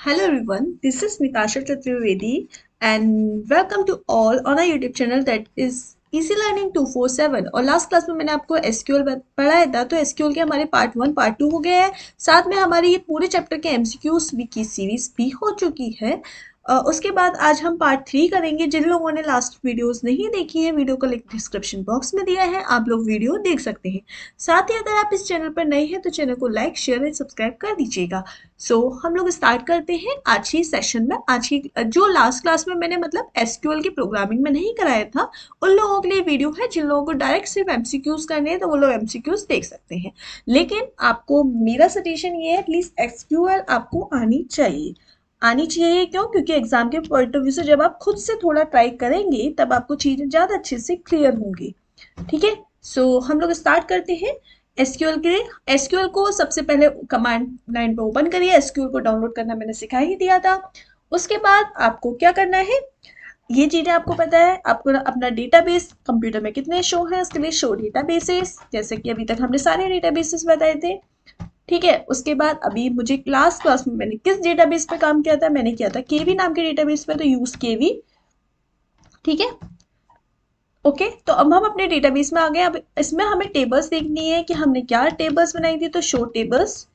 Hello everyone, this is Mitasha Chaturvedi and welcome to all on our YouTube channel that is Easy Learning 247। और last class में मैंने आपको SQL पढ़ाया था, तो एसक्यूएल के हमारे पार्ट 1 पार्ट 2 हो गए हैं। साथ में हमारे ये पूरे चैप्टर के एमसीक्यूज की सीरीज भी हो चुकी है। उसके बाद आज हम पार्ट 3 करेंगे। जिन लोगों ने लास्ट वीडियोस नहीं देखी है, वीडियो का लिंक डिस्क्रिप्शन बॉक्स में दिया है, आप लोग वीडियो देख सकते हैं। साथ ही अगर आप इस चैनल पर नए हैं तो चैनल को लाइक शेयर एंड सब्सक्राइब कर दीजिएगा। हम लोग स्टार्ट करते हैं आज ही सेशन में। आज ही जो लास्ट क्लास में मैंने मतलब एसक्यूएल की प्रोग्रामिंग में नहीं कराया था, उन लोगों के लिए वीडियो है। जिन लोगों को डायरेक्ट सिर्फ एमसीक्यूज करने हैं तो वो लोग एमसीक्यूज देख सकते हैं। लेकिन आपको मेरा सजेशन ये है, एटलीस्ट एसक्यूएल आपको आनी चाहिए। क्यों? क्योंकि एग्जाम के पॉइंट ऑफ व्यू से जब आप खुद से थोड़ा ट्राई करेंगे तब आपको चीजें ज्यादा अच्छे से क्लियर होंगी। ठीक है, हम लोग स्टार्ट करते हैं एसक्यूएल के लिए। एसक्यूएल को सबसे पहले कमांड लाइन पे ओपन करिए। एसक्यूएल को डाउनलोड करना मैंने सिखा ही दिया था। उसके बाद आपको क्या करना है, ये चीजें आपको पता है। आपको अपना डेटाबेस कंप्यूटर में कितने शो है, उसके लिए शो डेटाबेसेस, जैसे कि अभी तक हमने सारे डेटाबेसेस बताए थे। ठीक है, उसके बाद अभी मुझे क्लास में मैंने किस डेटाबेस पे काम किया था, मैंने किया था केवी नाम के डेटाबेस पे, तो यूज केवी। ठीक है, ओके। तो अब हम अपने डेटाबेस में आ गए। अब इसमें हमें टेबल्स देखनी है कि हमने क्या टेबल्स बनाई थी, तो शो टेबल्स।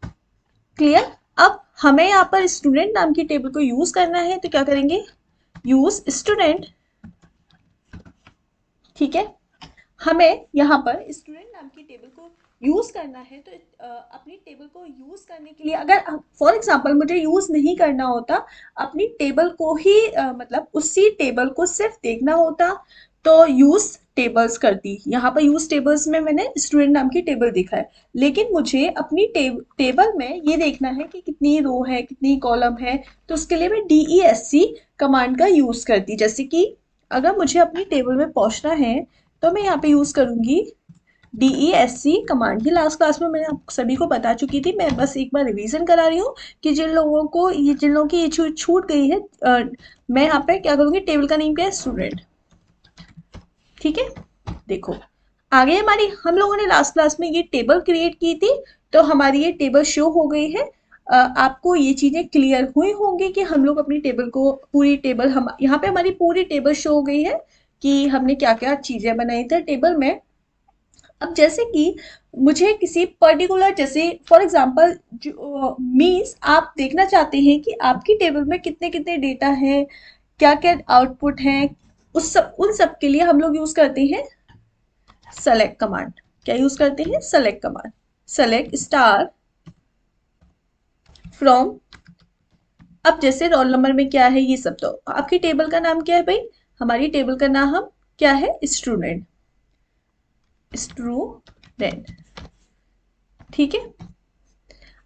क्लियर? अब हमें यहाँ पर स्टूडेंट नाम की टेबल को यूज करना है, तो क्या करेंगे, यूज स्टूडेंट। ठीक है, हमें यहाँ पर स्टूडेंट नाम की टेबल को यूज करना है। तो अपनी टेबल को यूज करने के लिए, अगर फॉर एग्जांपल मुझे यूज नहीं करना होता, अपनी टेबल को ही मतलब उसी टेबल को सिर्फ देखना होता, तो यूज टेबल्स करती। यहाँ पर यूज टेबल्स में मैंने स्टूडेंट नाम की टेबल देखा है। लेकिन मुझे अपनी टेबल में ये देखना है कि कितनी रो है, कितनी कॉलम है, तो उसके लिए मैं DESC कमांड का यूज करती। जैसे कि अगर मुझे अपनी टेबल में पहुंचना है तो मैं यहाँ पे यूज करूंगी DESC कमांड। ये लास्ट क्लास में मैंने आप सभी को बता चुकी थी, मैं बस एक बार रिवीजन करा रही हूँ कि जिन लोगों की ये छूट गई है। मैं यहाँ पे क्या करूंगी, टेबल का नेम क्या है, स्टूडेंट। ठीक है, देखो आगे हमारी, हम लोगों ने लास्ट क्लास में ये टेबल क्रिएट की थी, तो हमारी ये टेबल शो हो गई है। आपको ये चीजें क्लियर हुई होंगी कि हम लोग अपनी टेबल को, पूरी टेबल, हम यहाँ पे हमारी पूरी टेबल शो हो गई है कि हमने क्या क्या चीजें बनाई थी टेबल में। अब जैसे कि मुझे किसी पर्टिकुलर, जैसे फॉर एग्जांपल मीन्स आप देखना चाहते हैं कि आपकी टेबल में कितने कितने डेटा है, क्या क्या आउटपुट है, उन सब के लिए हम लोग यूज करते हैं सेलेक्ट कमांड। क्या यूज करते हैं, select command. Select star from. अब जैसे रोल नंबर में क्या है, ये सब तो आपकी टेबल का नाम क्या है भाई, हमारी टेबल का नाम हम क्या है, स्टूडेंट। स्टूडेंट, ठीक है।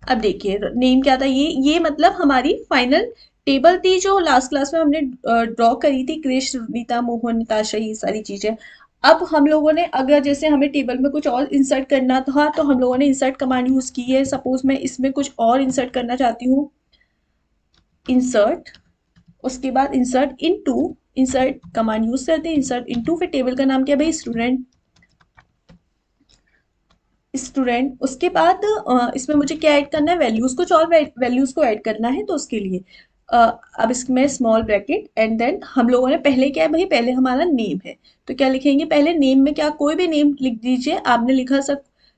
अब देखिए नेम क्या था, ये मतलब हमारी फाइनल टेबल थी जो लास्ट क्लास में हमने ड्रॉ करी थी, कृष, नीता, मोहन, निताशा, ये सारी चीजें। अब हम लोगों ने, अगर जैसे हमें टेबल में कुछ और इंसर्ट करना था, तो हम लोगों ने इंसर्ट कमांड यूज की है। सपोज मैं इसमें कुछ और इंसर्ट करना चाहती हूँ, इंसर्ट, उसके बाद insert into, insert command use करते हैं, इंसर्ट इनटू, फिर टेबल का नाम क्या है भाई, स्टूडेंट। स्टूडेंट, उसके बाद इसमें मुझे क्या ऐड करना है, वैल्यूज, कुछ और वैल्यूज को ऐड करना है, तो उसके लिए अब इसमें स्मॉल ब्रैकेट एंड देन हम लोगों ने पहले क्या है भाई, पहले हमारा नेम है, तो क्या लिखेंगे, पहले नेम में क्या, कोई भी नेम लिख दीजिए। आपने लिखा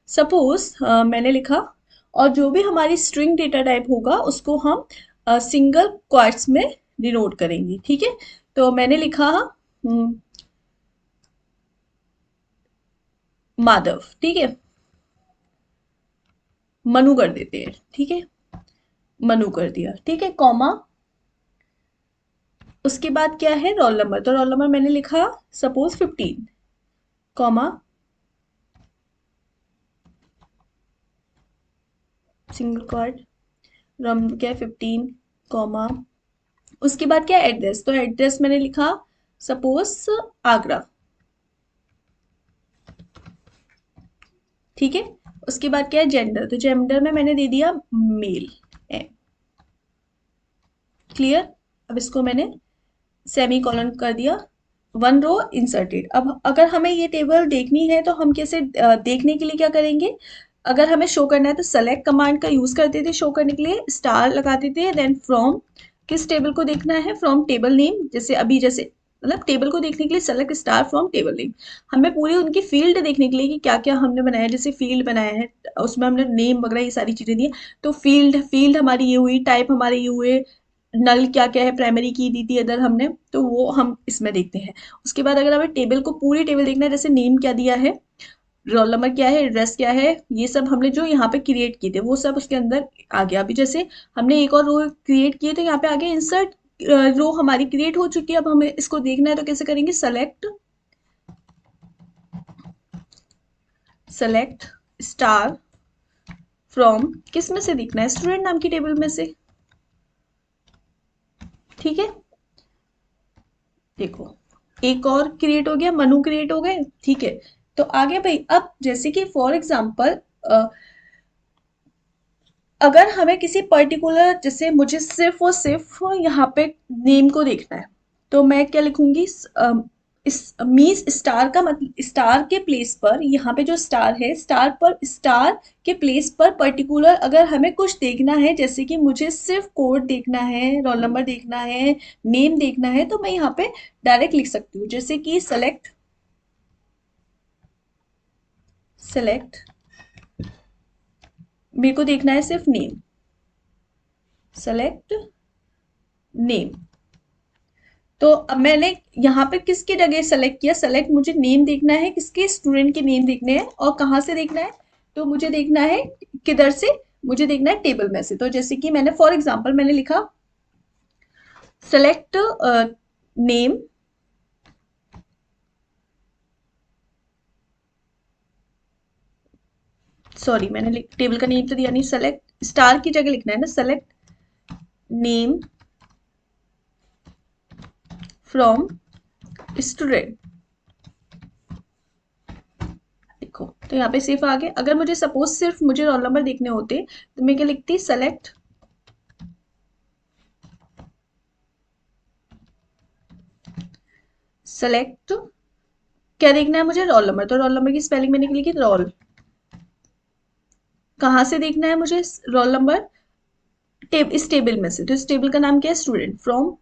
सपोज मैंने लिखा, और जो भी हमारी स्ट्रिंग डेटा टाइप होगा उसको हम सिंगल क्वाट्स में डिनोट करेंगे। ठीक है, तो मैंने लिखा माधव। ठीक है, मनु कर देते हैं। ठीक है, मनु कर दिया। ठीक है, कॉमा, उसके बाद क्या है, रोल नंबर, तो रोल नंबर मैंने लिखा suppose 15, comma, single quad, roll number क्या है 15, कॉमा, उसके बाद क्या है, एड्रेस, तो एड्रेस मैंने लिखा सपोज आगरा। ठीक है, उसके बाद क्या है, जेंडर, तो जेंडर में मैंने दे दिया मेल। क्लियर? अब इसको मैंने सेमी कॉलन कर दिया, वन रो इंसर्टेड। अब अगर हमें ये टेबल देखनी है तो हम कैसे देखने के लिए क्या करेंगे, अगर हमें शो करना है तो सेलेक्ट कमांड का यूज करते थे शो करने के लिए, स्टार लगाते थे, देन फ्रॉम किस टेबल को देखना है, फ्रॉम टेबल नेम, जैसे अभी जैसे मतलब टेबल को देखने के लिए select star from table name. हमें पूरी उनकी फील्ड देखने के लिए कि क्या क्या हमने बनाया है, जैसे फील्ड बनाया है उसमें हमने नेम वगैरह ये सारी चीजें दी है, तो फील्ड फील्ड हमारी ये हुई, टाइप हमारे ये हुए, नल क्या क्या है, प्राइमरी की दी थी अदर हमने, तो वो हम इसमें देखते हैं। उसके बाद अगर हमें टेबल को पूरी टेबल देखना है, जैसे नेम क्या दिया है, रोल नंबर क्या है, एड्रेस क्या है, ये सब हमने जो यहाँ पे क्रिएट किए थे वो सब उसके अंदर आ गया। अभी जैसे हमने एक और रो क्रिएट किए तो यहाँ पे आगे इंसर्ट रो हमारी क्रिएट हो चुकी है। अब हमें इसको देखना है तो कैसे करेंगे, सेलेक्ट सेलेक्ट स्टार फ्रॉम, किस में से देखना है, स्टूडेंट नाम की टेबल में से। ठीक है, देखो एक और क्रिएट हो गया, मनु क्रिएट हो गए। ठीक है, तो आगे भाई अब जैसे कि फॉर एग्जाम्पल अगर हमें किसी पर्टिकुलर, जैसे मुझे सिर्फ और सिर्फ यहाँ पे नेम को देखना है, तो मैं क्या लिखूंगी, इस मीन्स स्टार का मतलब स्टार के प्लेस पर, यहाँ पे जो स्टार है स्टार पर, स्टार के प्लेस पर पर्टिकुलर अगर हमें कुछ देखना है, जैसे कि मुझे सिर्फ कोड देखना है, रोल नंबर देखना है, नेम देखना है, तो मैं यहाँ पे डायरेक्ट लिख सकती हूँ, जैसे कि सेलेक्ट सेलेक्ट मेरे को देखना है सिर्फ नेम, सेलेक्ट नेम। तो अब मैंने यहाँ पे किसकी जगह सेलेक्ट किया, सेलेक्ट मुझे नेम देखना है, किसके, स्टूडेंट के नेम देखने हैं, और कहाँ से देखना है, तो मुझे देखना है किधर से, मुझे देखना है टेबल में से। तो जैसे कि मैंने फॉर एग्जांपल मैंने लिखा सेलेक्ट नेम, सॉरी मैंने टेबल का नेम तो दिया नहीं, सेलेक्ट स्टार की जगह लिखना है ना, सेलेक्ट नेम फ्रॉम स्टूडेंट। देखो तो यहाँ पे सिर्फ आ गए। अगर मुझे सपोज सिर्फ मुझे रोल नंबर देखने होते तो मैं क्या लिखती, सेलेक्ट सेलेक्ट क्या देखना है मुझे, रोल नंबर, तो रोल नंबर की स्पेलिंग मैंने लिखी रोल, कहाँ से देखना है मुझे रोल नंबर, इस टेबल में से, तो इस टेबल का नाम क्या है, स्टूडेंट, फ्रॉम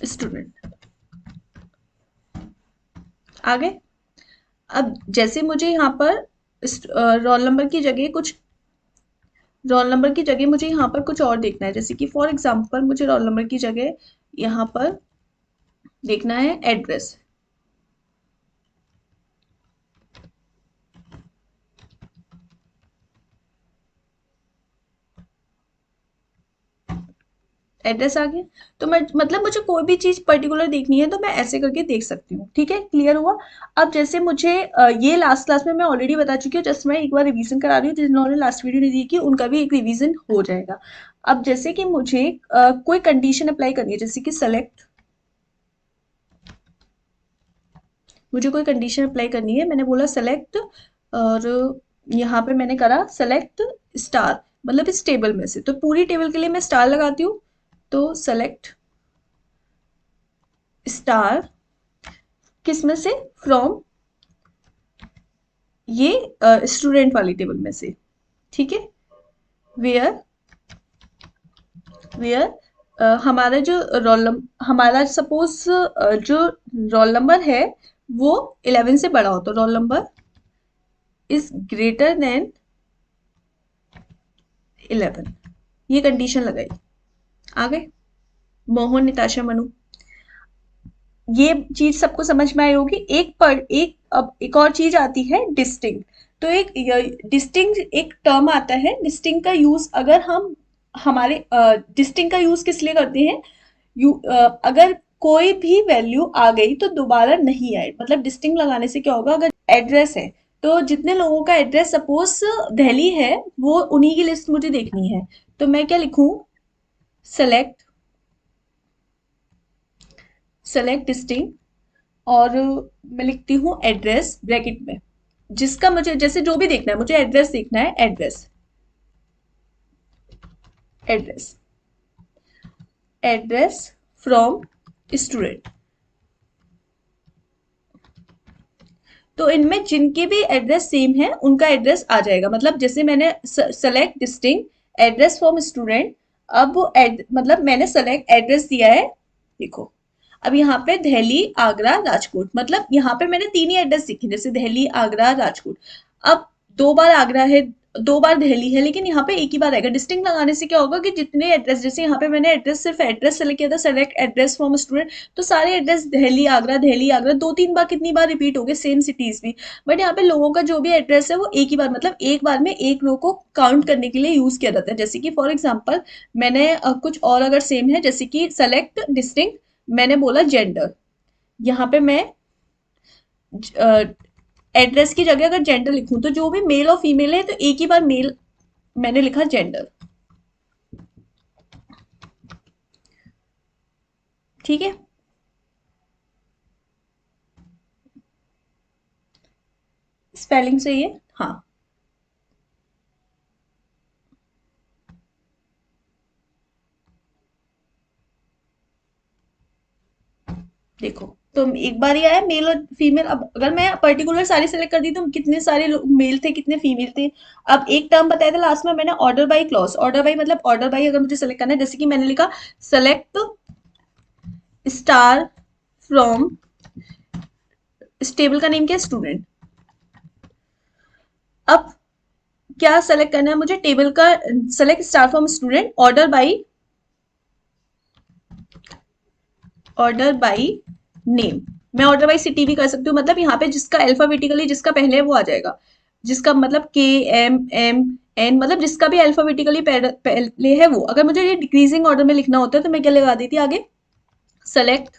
स्टूडेंट। आगे अब जैसे मुझे यहाँ पर रोल नंबर की जगह कुछ, रोल नंबर की जगह मुझे यहाँ पर कुछ और देखना है, जैसे कि फॉर एग्जांपल मुझे रोल नंबर की जगह यहाँ पर देखना है एड्रेस, एड्रेस आ गया। तो मैं मतलब मुझे कोई भी चीज पर्टिकुलर देखनी है तो मैं ऐसे करके देख सकती हूँ। ठीक है, क्लियर हुआ। अब जैसे मुझे ये लास्ट क्लास में मैं ऑलरेडी बता चुकी हूँ, जस्ट मैं एक बार रिवीजन करा रही हूँ, जिन्होंने लास्ट वीडियो नहीं देखी उनका भी एक रिवीजन हो जाएगा। अब जैसे कि मुझे कोई कंडीशन अप्लाई करनी है, जैसे कि सेलेक्ट, मुझे कोई कंडीशन अप्लाई करनी है, मैंने बोला सेलेक्ट, और यहाँ पे मैंने करा सेलेक्ट स्टार, मतलब इस टेबल में से, तो पूरी टेबल के लिए मैं स्टार लगाती हूँ, तो सेलेक्ट स्टार किस में से, फ्रॉम ये स्टूडेंट वाली टेबल में से। ठीक है, वेयर वेयर हमारा जो हमारा सपोज जो रोल नंबर है वो 11 से बड़ा हो, तो roll number is greater than 11, ये कंडीशन लगाई। आ गए, मोहन निताशा मनु, ये चीज सबको समझ में आई होगी। एक अब एक और चीज आती है डिस्टिंग, तो एक डिस्टिंग एक टर्म आता है, डिस्टिंग का यूज अगर हम हमारे डिस्टिंग का यूज किस लिए करते हैं, अगर कोई भी वैल्यू आ गई तो दोबारा नहीं आए, मतलब डिस्टिंग लगाने से क्या होगा, अगर एड्रेस है तो जितने लोगों का एड्रेस सपोज दिल्ली है वो उन्हीं की लिस्ट मुझे देखनी है, तो मैं क्या लिखूं, सेलेक्ट सेलेक्ट डिस्टिंग, और मैं लिखती हूँ एड्रेस ब्रैकेट में, जिसका मुझे जैसे जो भी देखना है, मुझे एड्रेस देखना है, address address address from student. तो इनमें जिनके भी एड्रेस सेम है उनका एड्रेस आ जाएगा। मतलब जैसे मैंने select distinct address from student, अब वो मतलब मैंने सेलेक्ट एड्रेस दिया है, देखो अब यहाँ पे दिल्ली आगरा राजकोट, मतलब यहाँ पे मैंने तीन ही एड्रेस लिखे, जैसे दिल्ली आगरा राजकोट। अब दो बार आगरा है, दो बार दिल्ली है, लेकिन यहाँ पे एक ही बार आएगा। डिस्टिंक्ट लगाने से क्या होगा कि जितने एड्रेस, जैसे यहाँ पे मैंने एड्रेस सिर्फ एड्रेस सेलेक्ट किया था, सेलेक्ट एड्रेस फ्रॉम स्टूडेंट, तो सारे एड्रेस दिल्ली आगरा दो तीन बार कितनी बार रिपीट हो गए, सेम सिटीज भी। बट यहाँ पे लोगों का जो भी एड्रेस है वो एक ही बार, मतलब एक बार में एक रो को काउंट करने के लिए यूज किया जाता है। जैसे कि फॉर एग्जाम्पल मैंने कुछ और अगर सेम है, जैसे कि सेलेक्ट डिस्टिंक्ट, मैंने बोला जेंडर, यहाँ पे मैं एड्रेस की जगह अगर जेंडर लिखूं तो जो भी मेल और फीमेल है तो एक ही बार मेल मैंने लिखा जेंडर, ठीक है। स्पेलिंग सही है, हाँ। देखो तो एक बार ही आया मेल और फीमेल। अब अगर मैं पर्टिकुलर सारी सेलेक्ट कर दी तो कितने सारे मेल थे कितने फीमेल थे। अब एक टर्म बताया था लास्ट में मैंने, order by clause. Order by मतलब ऑर्डर बाई अगर मुझे सेलेक्ट करना है, जैसे कि मैंने लिखा सेलेक्ट स्टार फ्रॉम, इस टेबल का नेम क्या है, स्टूडेंट। अब क्या सेलेक्ट करना है मुझे, टेबल का select star from student, order by name. मैं ऑर्डर बाई सिटी भी कर सकती हूँ, मतलब यहाँ पे जिसका अल्फाबेटिकली जिसका पहले है वो आ जाएगा, जिसका मतलब के एम एम एन, मतलब जिसका भी अल्फाबेटिकली पहले है वो। अगर मुझे ये डिक्रीजिंग ऑर्डर में लिखना होता है तो मैं क्या लगा दी थी आगे, सेलेक्ट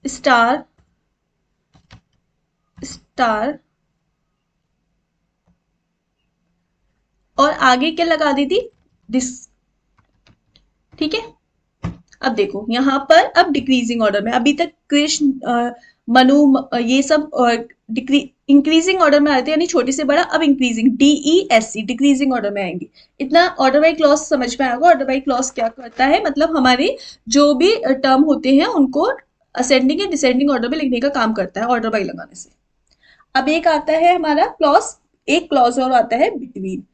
स्टार स्टार, और आगे क्या लगा दी थी, दिस, ठीक है। अब देखो यहाँ पर अब डिक्रीजिंग ऑर्डर में, अभी तक कृष्ण मनु ये सब इंक्रीजिंग ऑर्डर में आ रहे थे, यानी छोटे से बड़ा, अब इंक्रीजिंग DESC डिक्रीजिंग ऑर्डर में आएंगे। इतना ऑर्डर बाई क्लॉज समझ में आएगा। ऑर्डर बाई क्लॉज क्या करता है, मतलब हमारे जो भी टर्म होते हैं उनको असेंडिंग या डिसेंडिंग ऑर्डर में लिखने का काम करता है ऑर्डर बाई लगाने से। अब एक आता है हमारा क्लॉज, एक क्लॉज और आता है बिटवीन।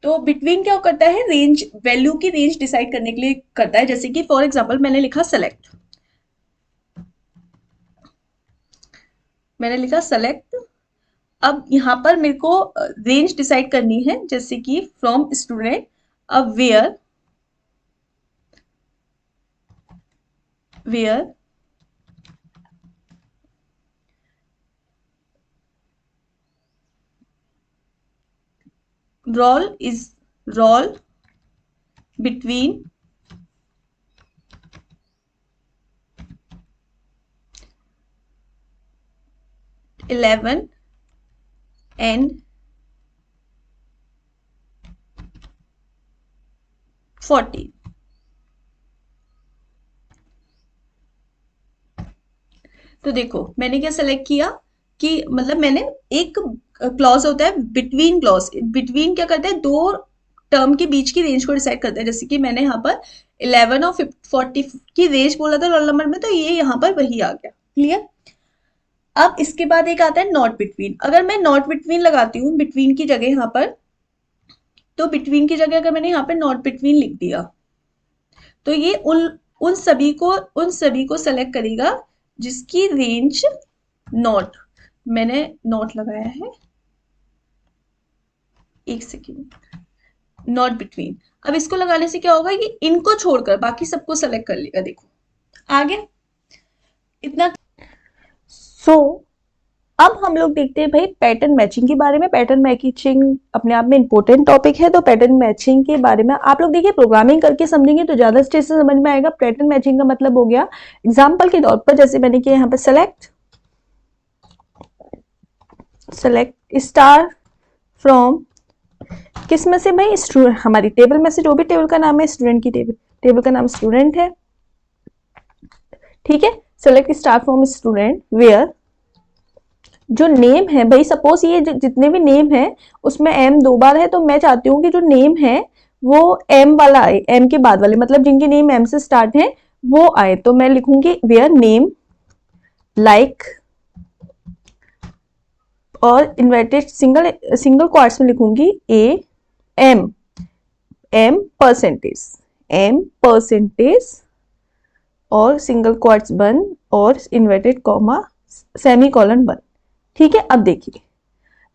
तो बिटवीन क्या करता है, रेंज, वैल्यू की रेंज डिसाइड करने के लिए करता है। जैसे कि फॉर एग्जांपल मैंने लिखा सेलेक्ट, मैंने लिखा सेलेक्ट, अब यहाँ पर मेरे को रेंज डिसाइड करनी है, जैसे कि फ्रॉम स्टूडेंट, अब वेयर रोल between 11 and 40। तो देखो मैंने क्या सेलेक्ट किया कि मतलब मैंने एक क्लॉज होता है बिटवीन क्लॉज, बिटवीन क्या करता है, दो टर्म के बीच की रेंज को डिसाइड करता है। जैसे कि मैंने यहाँ पर 11 और 40 की रेंज बोला था रोल नंबर में, तो ये यहाँ पर वही आ गया, क्लियर। अब इसके बाद एक आता है नॉट बिटवीन। अगर मैं नॉट बिटवीन लगाती हूँ बिटवीन की जगह यहाँ पर, तो बिटवीन की जगह अगर मैंने यहाँ पे नॉट बिटवीन लिख दिया तो ये उन सभी को सेलेक्ट करेगा जिसकी रेंज नॉट, मैंने नॉट लगाया है, एक सेकेंड, नॉट बिटवीन। अब इसको लगाने से क्या होगा, ये इनको छोड़कर बाकी सबको सेलेक्ट कर लेगा। देखो आगे इतना। सो अब हम लोग देखते हैं भाई पैटर्न मैचिंग के बारे में। पैटर्न मैचिंग अपने आप में इंपॉर्टेंट टॉपिक है, तो पैटर्न मैचिंग के बारे में आप लोग देखिए प्रोग्रामिंग करके समझेंगे तो ज्यादा स्टेज से समझ में आएगा। पैटर्न मैचिंग का मतलब हो गया एग्जाम्पल के तौर पर, जैसे मैंने किया यहाँ पे सेलेक्ट स्टार फ्रॉम, किस में से भाई, स्टूडेंट, हमारी टेबल में से, जो भी टेबल का नाम है स्टूडेंट की टेबल का नाम स्टूडेंट है, ठीक है। Select star from student where, जो नेम है भाई, सपोज ये जितने भी नेम है उसमें एम दो बार है, तो मैं चाहती हूँ कि जो नेम है वो एम वाला आए, एम के बाद वाले, मतलब जिनके नेम एम से स्टार्ट है वो आए। तो मैं लिखूंगी वेयर नेम लाइक और इन्वर्टेड सिंगल क्वार्ट्स में लिखूंगी ए एम, एम परसेंटेज और सिंगल क्वार्ट्स बंद और इन्वर्टेड कॉमा सेमी कॉलन बंद। ठीक है, अब देखिए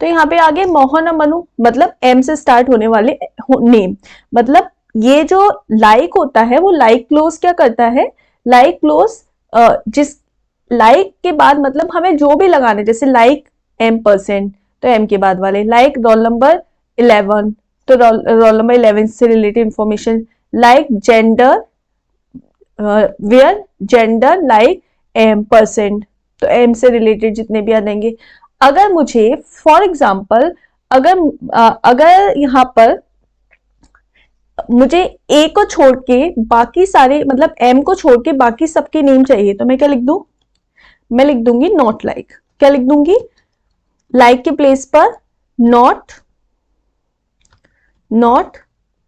तो यहाँ पे आगे मोहन और मनु, मतलब एम से स्टार्ट होने वाले नेम। मतलब ये जो लाइक होता है वो लाइक क्लोज क्या करता है, लाइक क्लोज जिस लाइक के बाद मतलब हमें जो भी लगाने, जैसे लाइक एम परसेंट तो एम के बाद वाले, लाइक रोल नंबर 11 तो रोल नंबर 11 से related information, like gender where gender like M percent तो एम से रिलेटेड जितने भी आ जाएंगे। अगर मुझे फॉर एग्जाम्पल अगर यहाँ पर मुझे ए को छोड़ के बाकी सारे मतलब एम को छोड़ के बाकी सबके नेम चाहिए तो मैं क्या लिख दूं, मैं लिख दूंगी नॉट लाइक। क्या लिख दूंगी, लाइक के प्लेस पर नॉट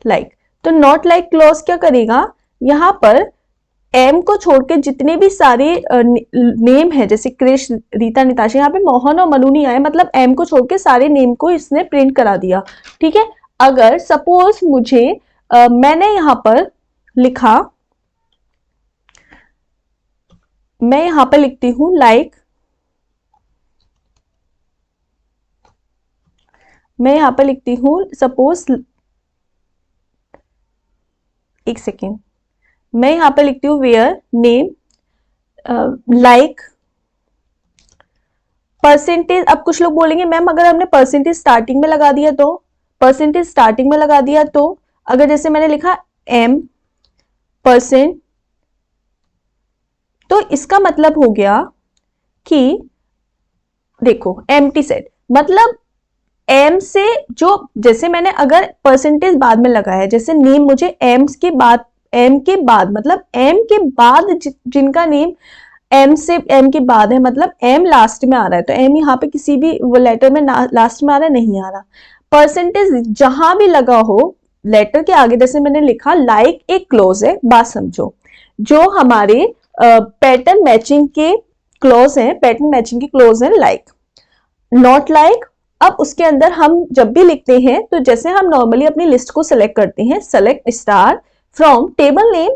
लाइक। तो नॉट लाइक क्लॉज क्या करेगा, यहां पर एम को छोड़ के जितने भी सारे नेम है, जैसे क्रिश, रीता, निताशा, यहाँ पे मोहन और मनु नहीं आए, मतलब एम को छोड़ के सारे नेम को इसने प्रिंट करा दिया। ठीक है, अगर सपोज मुझे मैंने यहां पर लिखा, मैं यहां पर लिखती हूं लाइक, मैं यहां पर लिखती हूं सपोज, एक सेकेंड, मैं यहां पर लिखती हूँ वेयर नेम लाइक परसेंटेज। अब कुछ लोग बोलेंगे मैम अगर हमने परसेंटेज स्टार्टिंग में लगा दिया तो, परसेंटेज स्टार्टिंग में लगा दिया तो अगर जैसे मैंने लिखा एम परसेंट तो इसका मतलब हो गया कि देखो एम्प्टी सेट, मतलब एम से जो, जैसे मैंने अगर परसेंटेज बाद में लगाया, जैसे नेम मुझे एम के बाद मतलब एम के बाद जिनका नेम एम से एम के बाद है, मतलब एम लास्ट में आ रहा है, तो एम यहाँ पे किसी भी लेटर में लास्ट में आ रहा है, नहीं आ रहा। परसेंटेज जहां भी लगा हो लेटर के आगे, जैसे मैंने लिखा लाइक एक क्लोज है, बात समझो, जो हमारे पैटर्न मैचिंग के क्लोज हैं, पैटर्न मैचिंग के क्लोज हैं लाइक, नॉट लाइक। अब उसके अंदर हम जब भी लिखते हैं तो जैसे हम नॉर्मली अपनी लिस्ट को सिलेक्ट करते हैं, select star from table name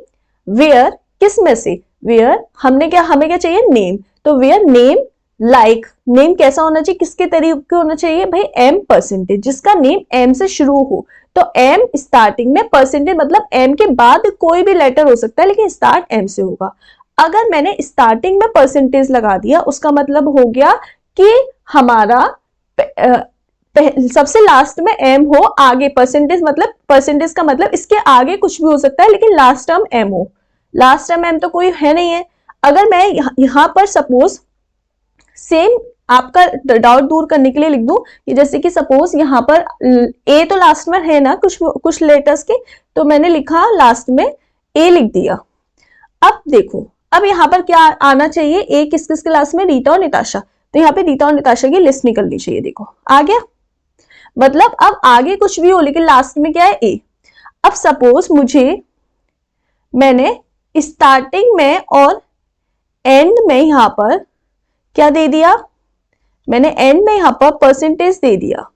where, किस में से, वेयर हमें क्या चाहिए, नेम, तो वेयर नेम लाइक, नेम कैसा होना चाहिए, किसके तरीके होना चाहिए भाई, एम परसेंटेज, जिसका नेम एम से शुरू हो। तो एम स्टार्टिंग में, परसेंटेज मतलब एम के बाद कोई भी लेटर हो सकता है लेकिन स्टार्ट एम से होगा। अगर मैंने स्टार्टिंग में परसेंटेज लगा दिया उसका मतलब हो गया कि हमारा सबसे लास्ट में एम हो, आगे परसेंटेज, मतलब परसेंटेज का मतलब इसके आगे कुछ भी हो सकता है लेकिन लास्ट टर्म एम हो, लास्ट टर्म एम तो कोई है नहीं है। अगर मैं यहां पर सपोज सेम आपका डाउट दूर करने के लिए लिख दूं कि जैसे कि सपोज यहां पर ए तो लास्ट में है ना कुछ लेटर्स के, तो मैंने लिखा लास्ट में ए लिख दिया। अब देखो, अब यहां पर क्या आना चाहिए, ए किस किस के लास्ट में, रीता और निताशा, तो यहाँ पे रीता और निताशा की लिस्ट निकलनी चाहिए। देखो आ गया, मतलब अब आगे कुछ भी हो लेकिन लास्ट में क्या है, ए। अब सपोज मुझे, मैंने स्टार्टिंग में और एंड में यहां पर क्या दे दिया, मैंने एंड में यहां पर परसेंटेज दे दिया,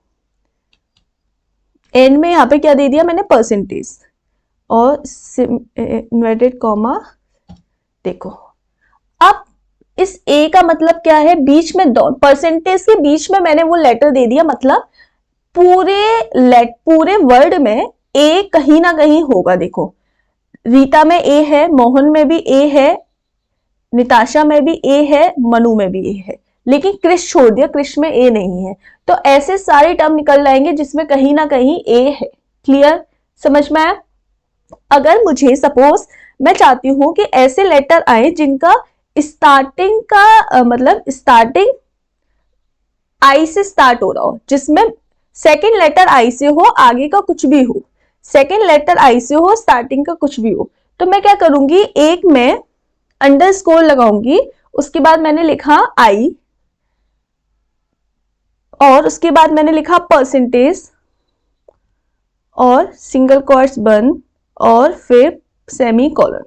एंड में यहां पे क्या दे दिया मैंने, परसेंटेज और इन्वर्टेड कॉमा। देखो अब इस ए का मतलब क्या है, बीच में परसेंटेज के बीच में मैंने वो लेटर दे दिया, मतलब पूरे वर्ड में ए कहीं ना कहीं होगा। देखो रीता में ए है, मोहन में भी ए है, निताशा में भी ए है, मनु में भी ए है, लेकिन क्रिश छोड़ दिया, क्रिश में ए नहीं है। तो ऐसे सारे टर्म निकल जाएंगे जिसमें कहीं ना कहीं ए है। क्लियर, समझ में आया। अगर मुझे सपोज मैं चाहती हूं कि ऐसे लेटर आए जिनका स्टार्टिंग का मतलब स्टार्टिंग आई से स्टार्ट हो रहा हो, जिसमें सेकेंड लेटर आई से हो, आगे का कुछ भी हो, सेकेंड लेटर आई से हो, स्टार्टिंग का कुछ भी हो, तो मैं क्या करूंगी, एक में अंडरस्कोर लगाऊंगी, उसके बाद मैंने लिखा आई और उसके बाद मैंने लिखा परसेंटेज और सिंगल क्वोट्स बंद और फिर सेमी कॉलन।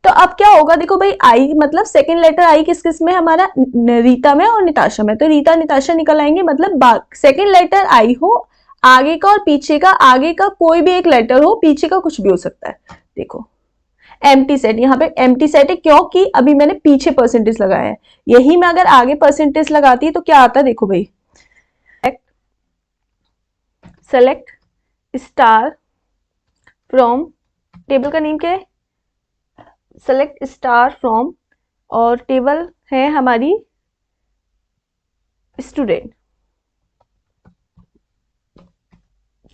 तो अब क्या होगा, देखो भाई आई मतलब सेकंड लेटर आई किस किस में, हमारा रीता में और निताशा में, तो रीता निताशा निकल आएंगे, मतलब सेकंड लेटर आई हो, आगे का और पीछे का, आगे का कोई भी एक लेटर हो, पीछे का कुछ भी हो सकता है। देखो एम्प्टी सेट, यहाँ पे एम्प्टी सेट है क्योंकि अभी मैंने पीछे परसेंटेज लगाया है, यही मैं अगर आगे परसेंटेज लगाती तो क्या आता है, देखो भाई सेलेक्ट स्टार फ्रॉम, टेबल का नेम क्या है, सेलेक्ट स्टार फ्रॉम, और टेबल है हमारी स्टूडेंट,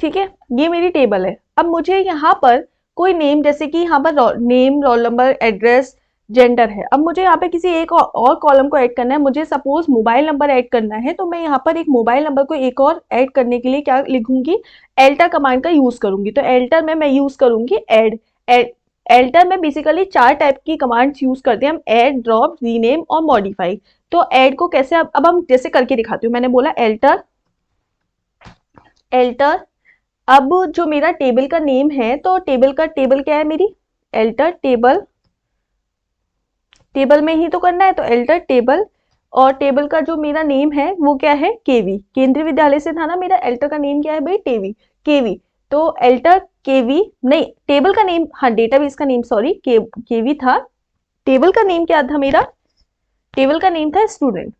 ठीक है, ये मेरी टेबल है। अब मुझे यहाँ पर कोई नेम, जैसे कि यहाँ पर name, roll number, address, gender है, अब मुझे यहाँ पे किसी एक और कॉलम को ऐड करना है, मुझे सपोज मोबाइल नंबर ऐड करना है, तो मैं यहाँ पर एक मोबाइल नंबर को एक और ऐड करने के लिए क्या लिखूंगी, एल्टर कमांड का यूज करूंगी। तो एल्टर में मैं यूज करूंगी एड, एल्टर में बेसिकली 4 टाइप की कमांड्स यूज करते हैं हम, ऐड, ड्रॉप, रीनेम और मॉडिफाई। तो ऐड को कैसे, अब हम जैसे करके दिखाती हूँ, मैंने बोला एल्टर, एल्टर, अब जो मेरा टेबल का नेम है, तो टेबल क्या है मेरी, एल्टर टेबल, टेबल में ही तो करना है, तो एल्टर टेबल, और टेबल का जो मेरा नेम है वो क्या है, केवी, केंद्रीय विद्यालय से था ना मेरा, एल्टर का नेम क्या है भाई, टेवी, केवी, तो एल्टर केवी, नहीं टेबल का नेम, हाँ डेटाबेस का नेम सॉरी, केवी था, टेबल का नेम क्या था मेरा, टेबल का नेम था स्टूडेंट,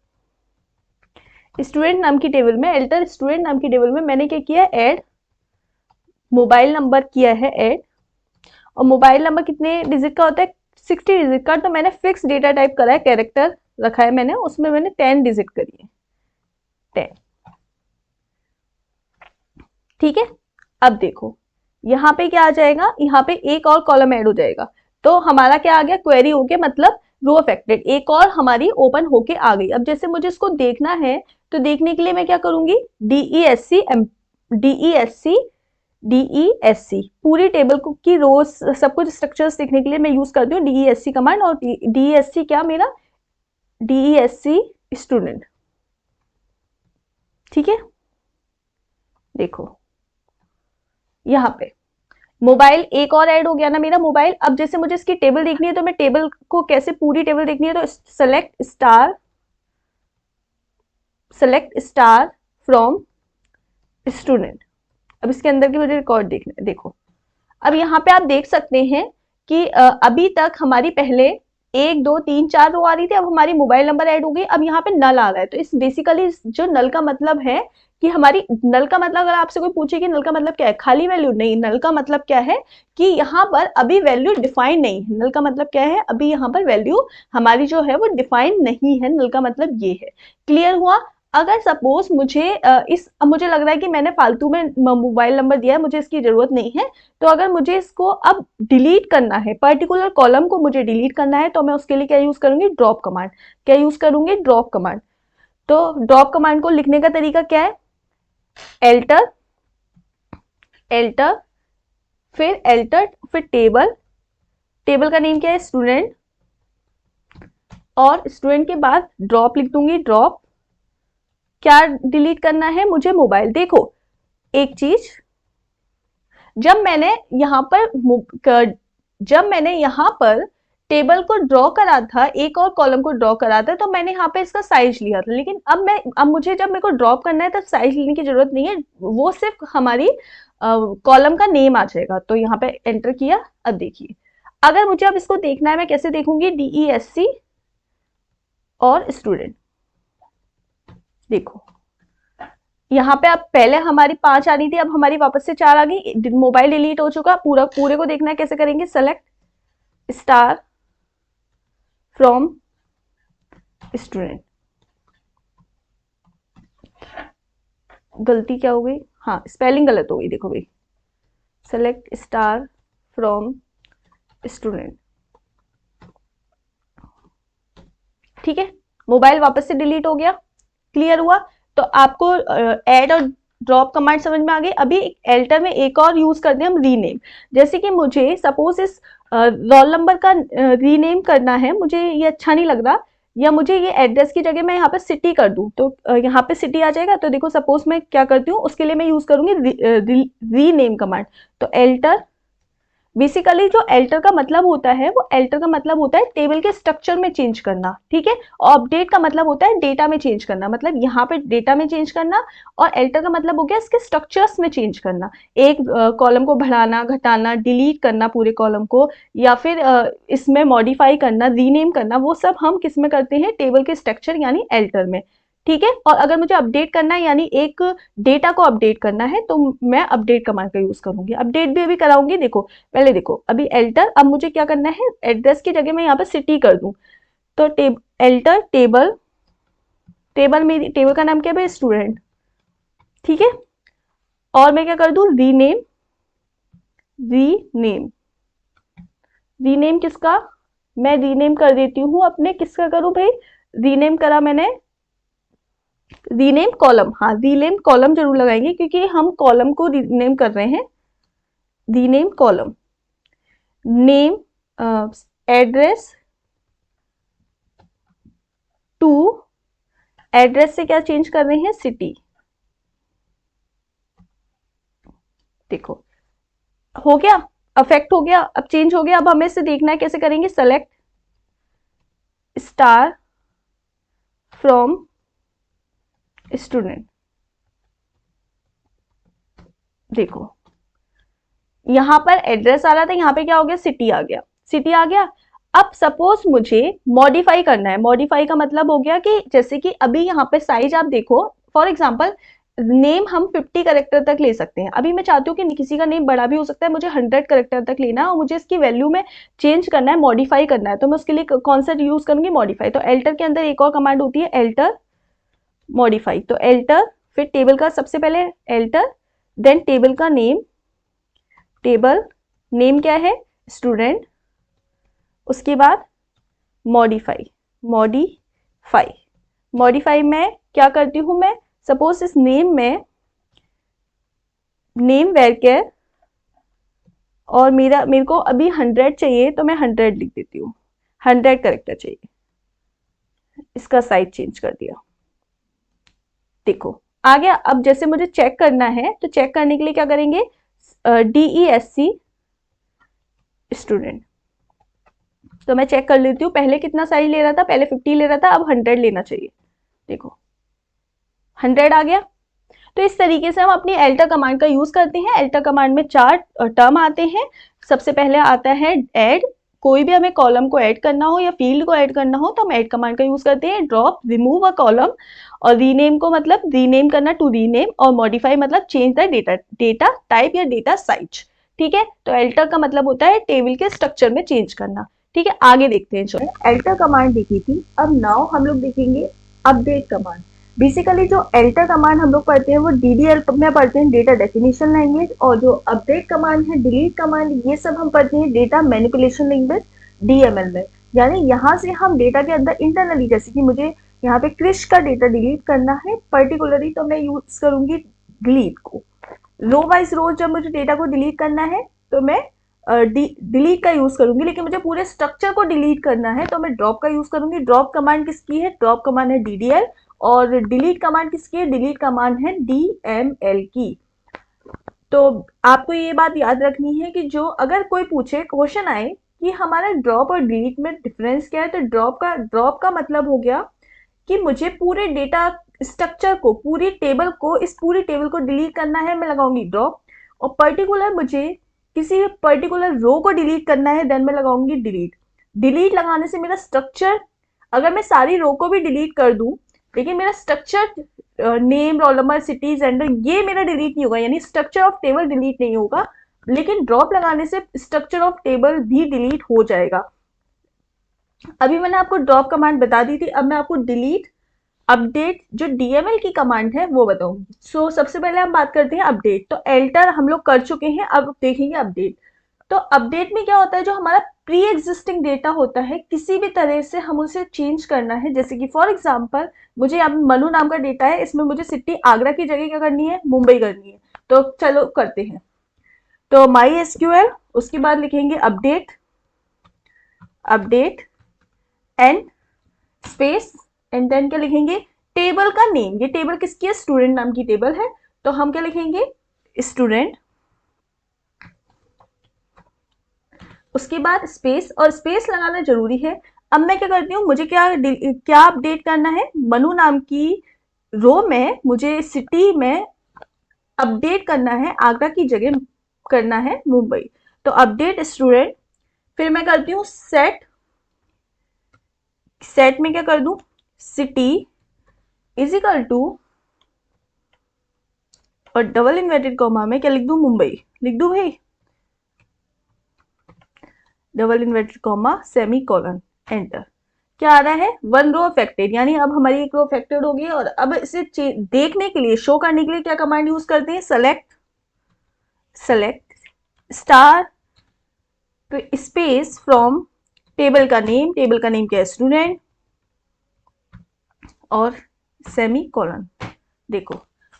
स्टूडेंट नाम की टेबल में, एल्टर स्टूडेंट नाम की टेबल में मैंने क्या किया, ऐड मोबाइल नंबर किया है ऐड, और मोबाइल नंबर कितने डिजिट का होता है, 60 डिजिट का, तो मैंने फिक्स डेटा टाइप करा है, कैरेक्टर रखा है मैंने, उसमें मैंने 10 डिजिट करी है, 10, ठीक है। अब देखो यहाँ पे क्या आ जाएगा, यहाँ पे एक और कॉलम ऐड हो जाएगा, तो हमारा क्या आ गया, क्वेरी हो गया, मतलब रो अफेक्टेड एक और हमारी ओपन होके आ गई। अब जैसे मुझे इसको देखना है, तो देखने के लिए मैं क्या करूंगी, DESC DESC DESC, पूरी टेबल की रोज सब कुछ स्ट्रक्चर्स देखने के लिए मैं यूज करती हूँ DESC कमांड, और DESC क्या मेरा, DESC स्टूडेंट, ठीक है। देखो यहाँ पे मोबाइल एक और ऐड हो गया ना मेरा मोबाइल। अब जैसे मुझे इसकी टेबल देखनी है, तो मैं टेबल को कैसे, पूरी टेबल देखनी है, तो सेलेक्ट स्टार फ्रॉम स्टूडेंट, अब इसके अंदर की मुझे रिकॉर्ड देखना है। देखो अब यहाँ पे आप देख सकते हैं कि अभी तक हमारी पहले 1 2 3 4 रो आ रही थी, अब हमारी मोबाइल नंबर ऐड हो गई, अब यहाँ पे नल आ रहा है। तो इस बेसिकली जो नल का मतलब है कि हमारी, नल का मतलब अगर आपसे कोई पूछे कि नल का मतलब क्या है, खाली वैल्यू नहीं, नल का मतलब क्या है कि यहाँ पर अभी वैल्यू डिफाइन नहीं है। नल का मतलब क्या है, अभी यहाँ पर वैल्यू हमारी जो है वो डिफाइन नहीं है, नल का मतलब ये है। क्लियर हुआ। अगर सपोज मुझे मुझे लग रहा है कि मैंने फालतू में मोबाइल नंबर दिया है, मुझे इसकी जरूरत नहीं है, तो अगर मुझे इसको अब डिलीट करना है, पर्टिकुलर कॉलम को मुझे डिलीट करना है, तो मैं उसके लिए क्या यूज करूंगी, ड्रॉप कमांड। क्या यूज करूंगी, ड्रॉप कमांड। तो ड्रॉप कमांड को लिखने का तरीका क्या है, एल्टर, एल्टर, फिर एल्टर, फिर टेबल, टेबल का नेम क्या है, स्टूडेंट, और स्टूडेंट के बाद ड्रॉप लिख दूंगी, ड्रॉप, क्या डिलीट करना है मुझे, मोबाइल। देखो एक चीज, जब मैंने यहाँ पर टेबल को ड्रॉ करा था, एक और कॉलम को ड्रॉ करा था, तो मैंने यहाँ पे इसका साइज लिया था, लेकिन अब मुझे जब मेरे को ड्रॉप करना है, तब साइज लेने की जरूरत नहीं है, वो सिर्फ हमारी कॉलम का नेम आ जाएगा। तो यहाँ पे एंटर किया। अब देखिए, अगर मुझे अब इसको देखना है, मैं कैसे देखूंगी, DESC और स्टूडेंट। देखो यहाँ पे अब पहले हमारी 5 आ रही थी, अब हमारी वापस से 4 आ गई, मोबाइल डिलीट हो चुका, पूरे को देखना है, कैसे करेंगे, सेलेक्ट स्टार फ्रॉम स्टूडेंट, गलती क्या हो गई, हाँ स्पेलिंग गलत हो गई, देखो भाई, सेलेक्ट स्टार फ्रॉम स्टूडेंट, ठीक है, मोबाइल वापस से डिलीट हो गया। क्लियर हुआ। तो आपको ऐड और ड्रॉप कमांड समझ में आ गई। अभी एल्टर में एक और यूज करते हैं हम, रीनेम। जैसे कि मुझे सपोज इस रोल नंबर का रीनेम करना है, मुझे ये अच्छा नहीं लग रहा, या मुझे ये एड्रेस की जगह मैं यहाँ पे सिटी कर दूं, तो यहाँ पे सिटी आ जाएगा। तो देखो सपोज मैं क्या करती हूँ, उसके लिए मैं यूज करूंगी रीनेम कमांड। तो एल्टर बेसिकली जो एल्टर का मतलब होता है, वो एल्टर का मतलब होता है टेबल के स्ट्रक्चर में चेंज करना, ठीक है। और अपडेट का मतलब होता है डेटा में चेंज करना, मतलब यहाँ पे डेटा में चेंज करना, और एल्टर का मतलब हो गया इसके स्ट्रक्चर्स में चेंज करना, एक कॉलम को बढ़ाना, घटाना, डिलीट करना पूरे कॉलम को, या फिर इसमें मॉडिफाई करना, रीनेम करना, वो सब हम किस में करते हैं, टेबल के स्ट्रक्चर यानी एल्टर में, ठीक है। और अगर मुझे अपडेट करना है यानी एक डेटा को अपडेट करना है, तो मैं अपडेट कमांड का यूज करूंगी। अपडेट भी अभी कराऊंगी। देखो पहले देखो, अभी एल्टर, अब मुझे क्या करना है, एड्रेस की जगह मैं यहाँ पे सिटी कर दूं, तो एल्टर टेबल, टेबल मेरी टेबल का नाम क्या है भाई, स्टूडेंट, ठीक है। और मैं क्या कर दूं, रीनेम, रीनेम, रीनेम किसका, मैं रीनेम कर देती हूँ अपने, किसका करूं भाई, रीनेम करा मैंने, रीनेम कॉलम, हाँ रीनेम कॉलम जरूर लगाएंगे क्योंकि हम कॉलम को रीनेम कर रहे हैं, rename column, name, address to, address से क्या चेंज कर रहे हैं, सिटी। देखो हो गया, अफेक्ट हो गया, अब चेंज हो गया। अब हमें इसे देखना है कैसे करेंगे, सेलेक्ट स्टार फ्रॉम स्टूडेंट, देखो यहां पर एड्रेस आ रहा था, यहां पे क्या हो गया, सिटी आ गया, सिटी आ गया। अब सपोज मुझे मॉडिफाई करना है, मॉडिफाई का मतलब हो गया कि जैसे कि अभी यहाँ पे साइज आप देखो, फॉर एग्जांपल नेम हम 50 करेक्टर तक ले सकते हैं। अभी मैं चाहती हूँ कि किसी का नेम बड़ा भी हो सकता है, मुझे 100 करेक्टर तक लेना है और मुझे इसकी वैल्यू में चेंज करना है, मॉडिफाई करना है, तो मैं उसके लिए कौन सा यूज करूंगी, मॉडिफाई। तो एल्टर के अंदर एक और कमांड होती है, एल्टर मॉडिफाई। तो एल्टर, फिर टेबल का सबसे पहले एल्टर, देन टेबल का नेम, टेबल नेम क्या है, स्टूडेंट, उसके बाद मॉडिफाई, मॉडिफाई, मॉडिफाई में क्या करती हूं मैं, सपोज इस नेम में नेम वेरकेयर, और मेरे को अभी 100 चाहिए तो मैं 100 लिख देती हूँ, 100 करेक्टर चाहिए, इसका साइज चेंज कर दिया। देखो आ गया। अब जैसे मुझे चेक करना है, तो चेक करने के लिए क्या करेंगे, DESC स्टूडेंट, तो मैं चेक कर लेती हूँ पहले कितना साइज ले रहा था, पहले 50 ले रहा था, अब 100 लेना चाहिए, देखो 100 आ गया। तो इस तरीके से हम अपनी एल्टर कमांड का यूज करते हैं। एल्टर कमांड में 4 टर्म आते हैं। सबसे पहले आता है ऐड, कोई भी हमें कॉलम को ऐड करना हो या फील्ड को ऐड करना हो तो हम ऐड कमांड का यूज करते हैं। ड्रॉप, रिमूव अ कॉलम, और रीनेम को मतलब रीनेम करना, टू रीनेम, और मॉडिफाई मतलब change the data, data type या डेटा साइज, ठीक है। तो एल्टर का मतलब होता है टेबल के स्ट्रक्चर में चेंज करना, ठीक है। आगे देखते हैं, चलो एल्टर कमांड देखी थी, अब नाउ हम लोग देखेंगे अपडेट कमांड। बेसिकली जो एल्टर कमांड हम लोग पढ़ते हैं वो DDL में पढ़ते हैं, डेटा डेफिनेशन लैंग्वेज, और जो अपडेट कमांड है, डिलीट कमांड, ये सब हम पढ़ते हैं डेटा मैनिपुलेशन लैंग्वेज, DML में। यानी यहाँ से हम डेटा के अंदर इंटरनली, जैसे कि मुझे यहाँ पे क्रिश का डेटा डिलीट करना है पर्टिकुलरली, तो मैं यूज करूंगी डिलीट को। रो वाइज रो जब मुझे डेटा को डिलीट करना है तो मैं डिलीट का यूज करूंगी, लेकिन मुझे पूरे स्ट्रक्चर को डिलीट करना है तो मैं ड्रॉप का यूज करूंगी। ड्रॉप कमांड किसकी है, ड्रॉप कमांड है DDL, और डिलीट कमांड किसकी है, डिलीट कमांड है DML की। तो आपको ये बात याद रखनी है कि जो अगर कोई पूछे, क्वेश्चन आए कि हमारा ड्रॉप और डिलीट में डिफरेंस क्या है, तो ड्रॉप का मतलब हो गया कि मुझे पूरे डेटा स्ट्रक्चर को, पूरी टेबल को, इस पूरी टेबल को डिलीट करना है, मैं लगाऊंगी ड्रॉप। और पर्टिकुलर मुझे किसी पर्टिकुलर रो को डिलीट करना है, देन मैं लगाऊंगी डिलीट। डिलीट लगाने से मेरा स्ट्रक्चर, अगर मैं सारी रो को भी डिलीट कर दूं लेकिन मेरा structure name, roll number, city, gender, ये मेरा डिलीट नहीं होगा, यानी स्ट्रक्चर ऑफ टेबल डिलीट नहीं होगा, लेकिन ड्रॉप लगाने से स्ट्रक्चर ऑफ टेबल भी डिलीट हो जाएगा। अभी मैंने आपको ड्रॉप कमांड बता दी थी, अब मैं आपको डिलीट, अपडेट, जो DML की कमांड है वो बताऊंगी। सो सबसे पहले हम बात करते हैं अपडेट। तो एल्टर हम लोग कर चुके हैं, अब देखेंगे अपडेट। तो अपडेट में क्या होता है, जो हमारा प्री एग्जिस्टिंग डेटा होता है, किसी भी तरह से हम उसे चेंज करना है। जैसे कि फॉर एग्जाम्पल मुझे अब मनु नाम का डेटा है, इसमें मुझे सिटी आगरा की जगह क्या करनी है, मुंबई करनी है। तो चलो करते हैं। तो MySQL, उसके बाद लिखेंगे update, update and space, and then क्या लिखेंगे, टेबल का नेम। ये टेबल किसकी है, स्टूडेंट नाम की टेबल है, तो हम क्या लिखेंगे, स्टूडेंट, उसके बाद स्पेस, और स्पेस लगाना जरूरी है। अब मैं क्या करती हूँ, मुझे क्या क्या अपडेट करना है, मनु नाम की रो में मुझे सिटी में अपडेट करना है, आगरा की जगह करना है मुंबई। तो अपडेट स्टूडेंट, फिर मैं करती हूँ सेट, सेट में क्या कर दूं, सिटी इज इक्वल टू, और डबल इन्वर्टेड कॉमा में क्या लिख दूं, मुंबई लिख दूं भाई, double inverted comma semi colon, enter. क्या आ रहा है, वन रो अफेक्टेड, यानी अब हमारी एक रो अफेक्टेड होगी। और अब इसे देखने के लिए, शो करने के लिए क्या कमांड यूज करते हैं, select, select star space from table का नेम, टेबल का नेम क्या है, स्टूडेंट, और सेमी कॉलन। देखो,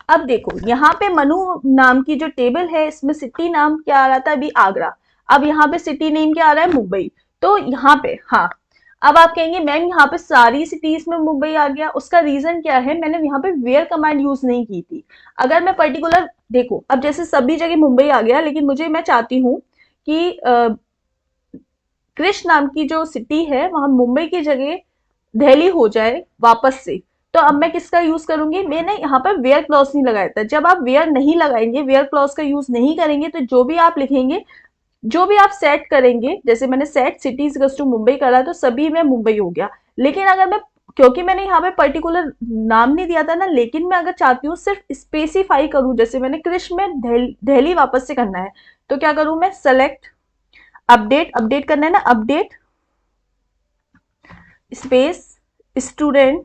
अब देखो यहाँ पे मनु नाम की जो टेबल है, इसमें सिटी नाम क्या आ रहा था अभी, आगरा। अब यहाँ पे सिटी नेम क्या आ रहा है, मुंबई। तो यहाँ पे, हाँ, अब आप कहेंगे मैम यहाँ पे सारी सिटीज में मुंबई आ गया, उसका रीजन क्या है, मैंने यहाँ पे वेयर कमांड यूज नहीं की थी। अगर मैं पर्टिकुलर, देखो अब जैसे सभी जगह मुंबई आ गया, लेकिन मुझे, मैं चाहती हूँ कि कृष्ण नाम की जो सिटी है वहां मुंबई की जगह दिल्ली हो जाए वापस से। तो अब मैं किसका यूज करूंगी, मैंने यहाँ पर वेयर क्लॉज नहीं लगाया था। जब आप वेयर नहीं लगाएंगे, वेयर क्लॉज का यूज नहीं करेंगे, तो जो भी आप लिखेंगे, जो भी आप सेट करेंगे, जैसे मैंने सेट सिटीज टू मुंबई करा तो सभी में मुंबई हो गया। लेकिन अगर मैं, क्योंकि मैंने यहाँ पे पर्टिकुलर नाम नहीं दिया था ना, लेकिन मैं अगर चाहती हूँ सिर्फ स्पेसिफाई करूँ, जैसे मैंने कृष्ण में दिल्ली वापस से करना है, तो क्या करूं मैं, सेलेक्ट अपडेट, अपडेट करना है ना, update space student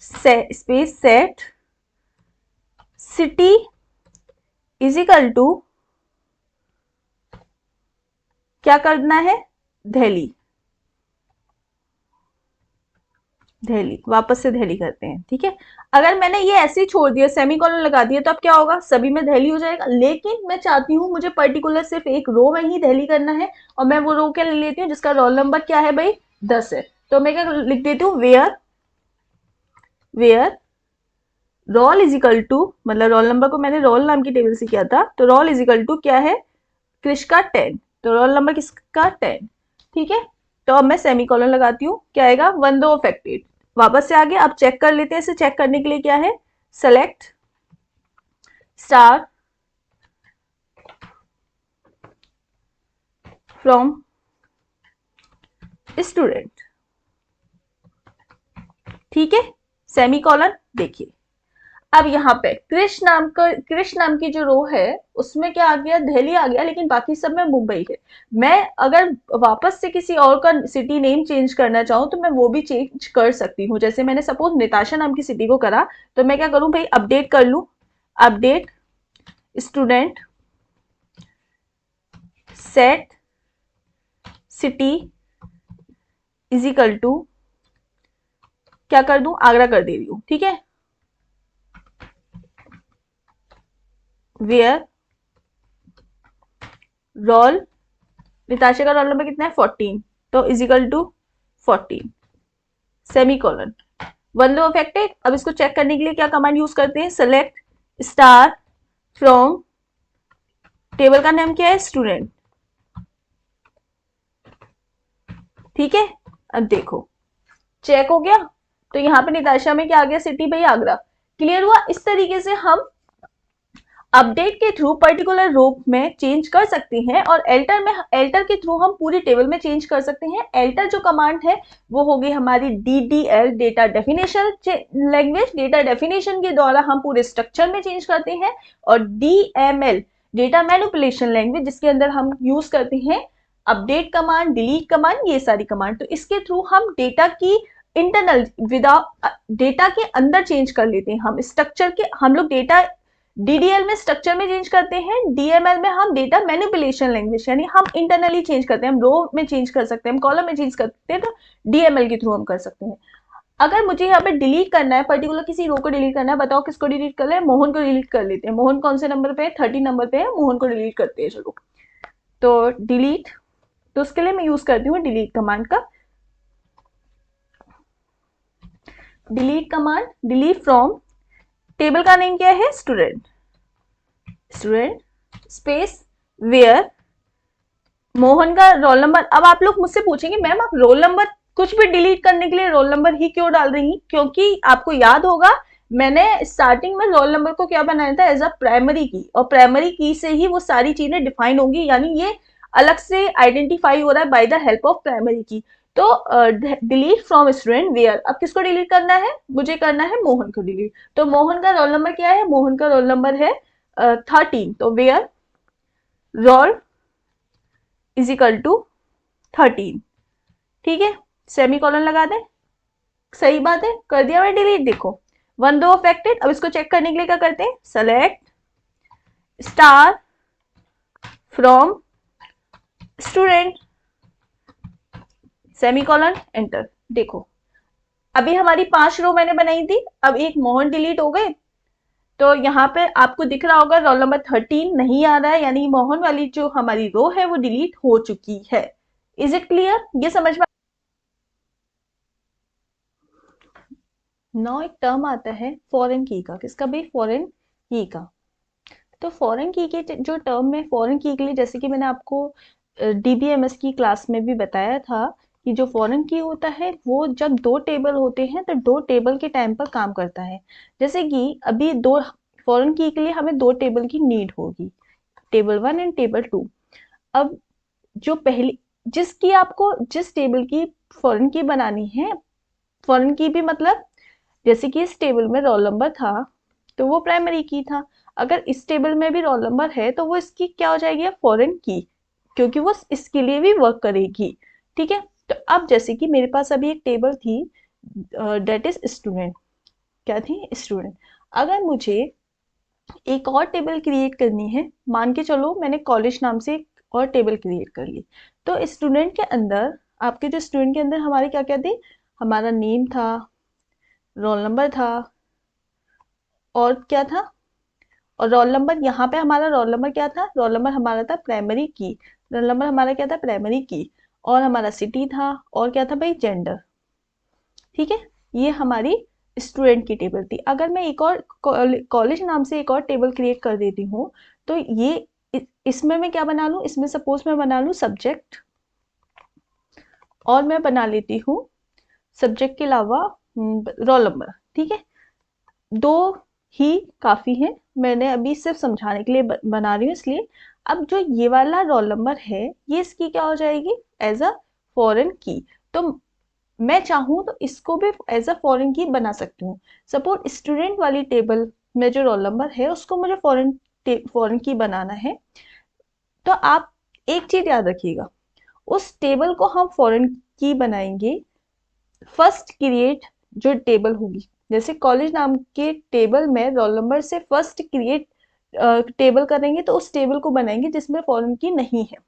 space set city is equal to, क्या करना है, दिल्ली, दिल्ली वापस से दिल्ली करते हैं, ठीक है। अगर मैंने ये ऐसे ही छोड़ दिया, सेमीकोलन लगा दिया, तो अब क्या होगा, सभी में दिल्ली हो जाएगा। लेकिन मैं चाहती हूँ मुझे पर्टिकुलर सिर्फ एक रो में ही दिल्ली करना है, और मैं वो रो क्या ले लेती हूँ जिसका रोल नंबर क्या है भाई, 10 है। तो मैं क्या लिख देती हूँ, where, where roll is equal to, मतलब रोल नंबर को मैंने रोल नाम की टेबल से किया था, तो रोल इज इक्वल टू क्या है, क्रिश का 10, तो रोल नंबर किसका 10, ठीक है। तो अब मैं सेमी कॉलन लगाती हूँ, क्या आएगा, वन दो अफेक्टेड, वापस से आगे। अब चेक कर लेते हैं, इसे चेक करने के लिए क्या है, सेलेक्ट स्टार फ्रॉम स्टूडेंट, ठीक है, सेमी कॉलन। देखिए अब यहाँ पे कृष्ण नाम की जो रो है उसमें क्या आ गया, दिल्ली आ गया, लेकिन बाकी सब में मुंबई है। मैं अगर वापस से किसी और का सिटी नेम चेंज करना चाहूँ तो मैं वो भी चेंज कर सकती हूँ। जैसे मैंने सपोज निताशा नाम की सिटी को करा, तो मैं क्या करूँ भाई, अपडेट कर लूँ, update student set city is equal to, क्या कर दूं, आगरा कर दे रही हूँ, ठीक है, वेयर रोल, निताशा का रोल नंबर कितना है, 14, तो is equal to 14 semicolon, one row affected. अब इसको चेक करने के लिए क्या कमांड यूज करते हैं, सेलेक्ट स्टार फ्रॉम, टेबल का नाम क्या है, स्टूडेंट, ठीक है। अब देखो चेक हो गया, तो यहाँ पे निताशा में क्या आ गया, सिटी भाई आगरा, क्लियर हुआ। इस तरीके से हम अपडेट के थ्रू पर्टिकुलर रो में चेंज कर सकते हैं, और एल्टर के थ्रू हम पूरी टेबल में चेंज कर सकते हैं। एल्टर जो कमांड है वो होगी हमारी DDL, data definition language, data definition के द्वारा हम पूरे स्ट्रक्चर में चेंज करते हैं। और DML, डेटा मैनिपुलेशन लैंग्वेज, जिसके अंदर हम यूज करते हैं अपडेट कमांड, डिलीट कमांड, ये सारी कमांड। तो इसके थ्रू हम डेटा की इंटरनल, विदाउट डेटा के अंदर चेंज कर लेते हैं हम स्ट्रक्चर के, हम लोग डेटा DDL में स्ट्रक्चर में चेंज करते हैं, DML में हम डेटा मैनिपुलेशन लैंग्वेज, यानी हम इंटरनली चेंज करते हैं, हम रो में चेंज कर सकते हैं, हम कॉलम में चेंज करते हैं, तो DML के थ्रू हम कर सकते हैं। अगर मुझे यहाँ पे डिलीट करना है, पर्टिकुलर किसी रो को डिलीट करना है, बताओ किसको डिलीट कर ले, मोहन को डिलीट कर लेते हैं। मोहन कौन से नंबर पे है, 30 नंबर पे है, मोहन को डिलीट करते हैं, चलो। तो डिलीट, तो उसके लिए मैं यूज करती हूँ डिलीट कमांड का, delete command, delete from, table का नेम क्या है, student, student space where Mohan का रोल नंबर। अब आप लोग मुझसे पूछेंगे मैम आप रोल नंबर कुछ भी डिलीट करने के लिए रोल नंबर ही क्यों डाल रही हैं? क्योंकि आपको याद होगा मैंने स्टार्टिंग में रोल नंबर को क्या बनाया था, एज अ प्राइमरी की, और प्राइमरी की से ही वो सारी चीजें डिफाइन होंगी, यानी ये अलग से आइडेंटिफाई हो रहा है by the help of primary की। तो डिलीट फ्रॉम स्टूडेंट वेयर, अब किसको डिलीट करना है, मुझे करना है मोहन को डिलीट। तो मोहन का रोल नंबर क्या है, मोहन का रोल नंबर है 13, तो where roll is equal to 13। ठीक है, सेमी कॉलन लगा दें, सही बात है, कर दिया मैं डिलीट। देखो वन रो अफेक्टेड। अब इसको चेक करने के लिए क्या करते हैं, select star from student, semi colon, enter. देखो अभी हमारी 5 रो मैंने बनाई थी, अब एक मोहन डिलीट हो गए, तो यहाँ पे आपको दिख रहा होगा रोल नंबर 13 नहीं आ रहा है, यानी मोहन वाली जो हमारी रो है वो डिलीट हो चुकी है। इज इट क्लियर, ये समझ में? नौ एक टर्म आता है फॉरेन की का, किसका भाई, फॉरेन की का। तो फॉरेन की के जो टर्म में फॉरेन की के लिए, जैसे कि मैंने आपको डीबीएमएस की क्लास में भी बताया था कि जो फॉरेन की होता है वो जब दो टेबल होते हैं तो दो टेबल के टाइम पर काम करता है। जैसे कि अभी दो फॉरेन की के लिए हमें दो टेबल की नीड होगी, टेबल 1 एंड टेबल 2। अब जो पहली जिसकी आपको जिस टेबल की फॉरेन की बनानी है, फॉरेन की भी मतलब जैसे कि इस टेबल में रोल नंबर था तो वो प्राइमरी की था, अगर इस टेबल में भी रोल नंबर है तो वो इसकी क्या हो जाएगी, फॉरेन की, क्योंकि वो इसके लिए भी वर्क करेगी। ठीक है, तो अब जैसे कि मेरे पास अभी एक टेबल थी डेट इज स्टूडेंट, क्या थी, स्टूडेंट। अगर मुझे एक और टेबल क्रिएट करनी है, मान के चलो मैंने कॉलेज नाम से एक और टेबल क्रिएट कर ली, तो स्टूडेंट के अंदर, आपके जो स्टूडेंट के अंदर हमारे क्या क्या थे, हमारा नेम था, रोल नंबर था, और क्या था, और रोल नंबर, यहाँ पे हमारा रोल नंबर क्या था, रोल नंबर हमारा था प्राइमरी की, रोल नंबर हमारा क्या था, प्राइमरी की, और हमारा सिटी था, और क्या था भाई, जेंडर। ठीक है, ये हमारी स्टूडेंट की टेबल थी। अगर मैं एक और कॉलेज नाम से एक और टेबल क्रिएट कर देती हूँ, तो ये इसमें मैं क्या बना लूँ, इसमें सपोज मैं बना लूँ सब्जेक्ट, और मैं बना लेती हूँ सब्जेक्ट के अलावा रोल नंबर। ठीक है, दो ही काफी है, मैंने अभी सिर्फ समझाने के लिए बना रही हूँ इसलिए। अब जो ये वाला रोल नंबर है ये इसकी क्या हो जाएगी, एज अ फॉरेन की। तो मैं चाहूँ तो इसको भी एज अ फॉरेन की बना सकती हूँ। सपोज स्टूडेंट वाली टेबल में जो रोल नंबर है उसको मुझे फॉरेन की बनाना है, तो आप एक चीज याद रखिएगा, उस टेबल को हम फॉरेन की बनाएंगे फर्स्ट क्रिएट जो टेबल होगी, जैसे कॉलेज नाम के टेबल में रोल नंबर से फर्स्ट क्रिएट टेबल करेंगे तो उस टेबल को बनाएंगे जिसमें फॉरेन की नहीं है।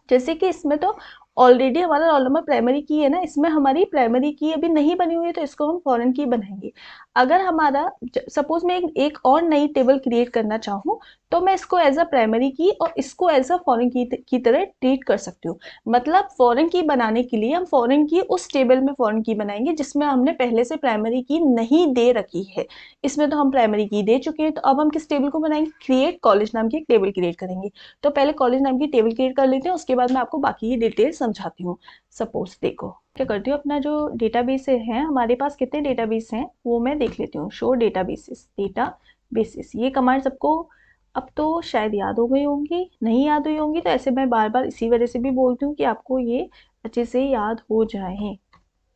जैसे कि इसमें तो ऑलरेडी हमारा रोल नंबर प्राइमरी की है ना, इसमें हमारी प्राइमरी की अभी नहीं बनी हुई है तो इसको हम फॉरेन की बनाएंगे। अगर हमारा सपोज मैं एक और नई टेबल क्रिएट करना चाहूँ तो मैं इसको एज अ प्राइमरी की और इसको एज अ फॉरेन की तरह ट्रीट कर सकती हूँ। मतलब फॉरेन की बनाने के लिए हम फॉरेन की उस टेबल में फॉरेन की बनाएंगे जिसमें हमने पहले से प्राइमरी की नहीं दे रखी है। इसमें तो हम प्राइमरी की दे चुके हैं, तो अब हम किस टेबल को बनाएंगे, क्रिएट कॉलेज नाम की एक टेबल क्रिएट करेंगे। तो पहले कॉलेज नाम की टेबल क्रिएट कर लेते हैं, उसके बाद मैं आपको बाकी की डिटेल समझाती हूँ। सपोज देखो क्या करती हूँ, अपना जो डेटाबेस है हमारे पास कितने डेटाबेस हैं वो मैं देख लेती हूँ। शो डेटाबेसेस, डेटाबेसेस, ये कमांड सबको अब तो शायद याद हो गई होंगी, नहीं याद हुई होंगी तो ऐसे मैं बार बार इसी वजह से भी बोलती हूँ कि आपको ये अच्छे से याद हो जाए।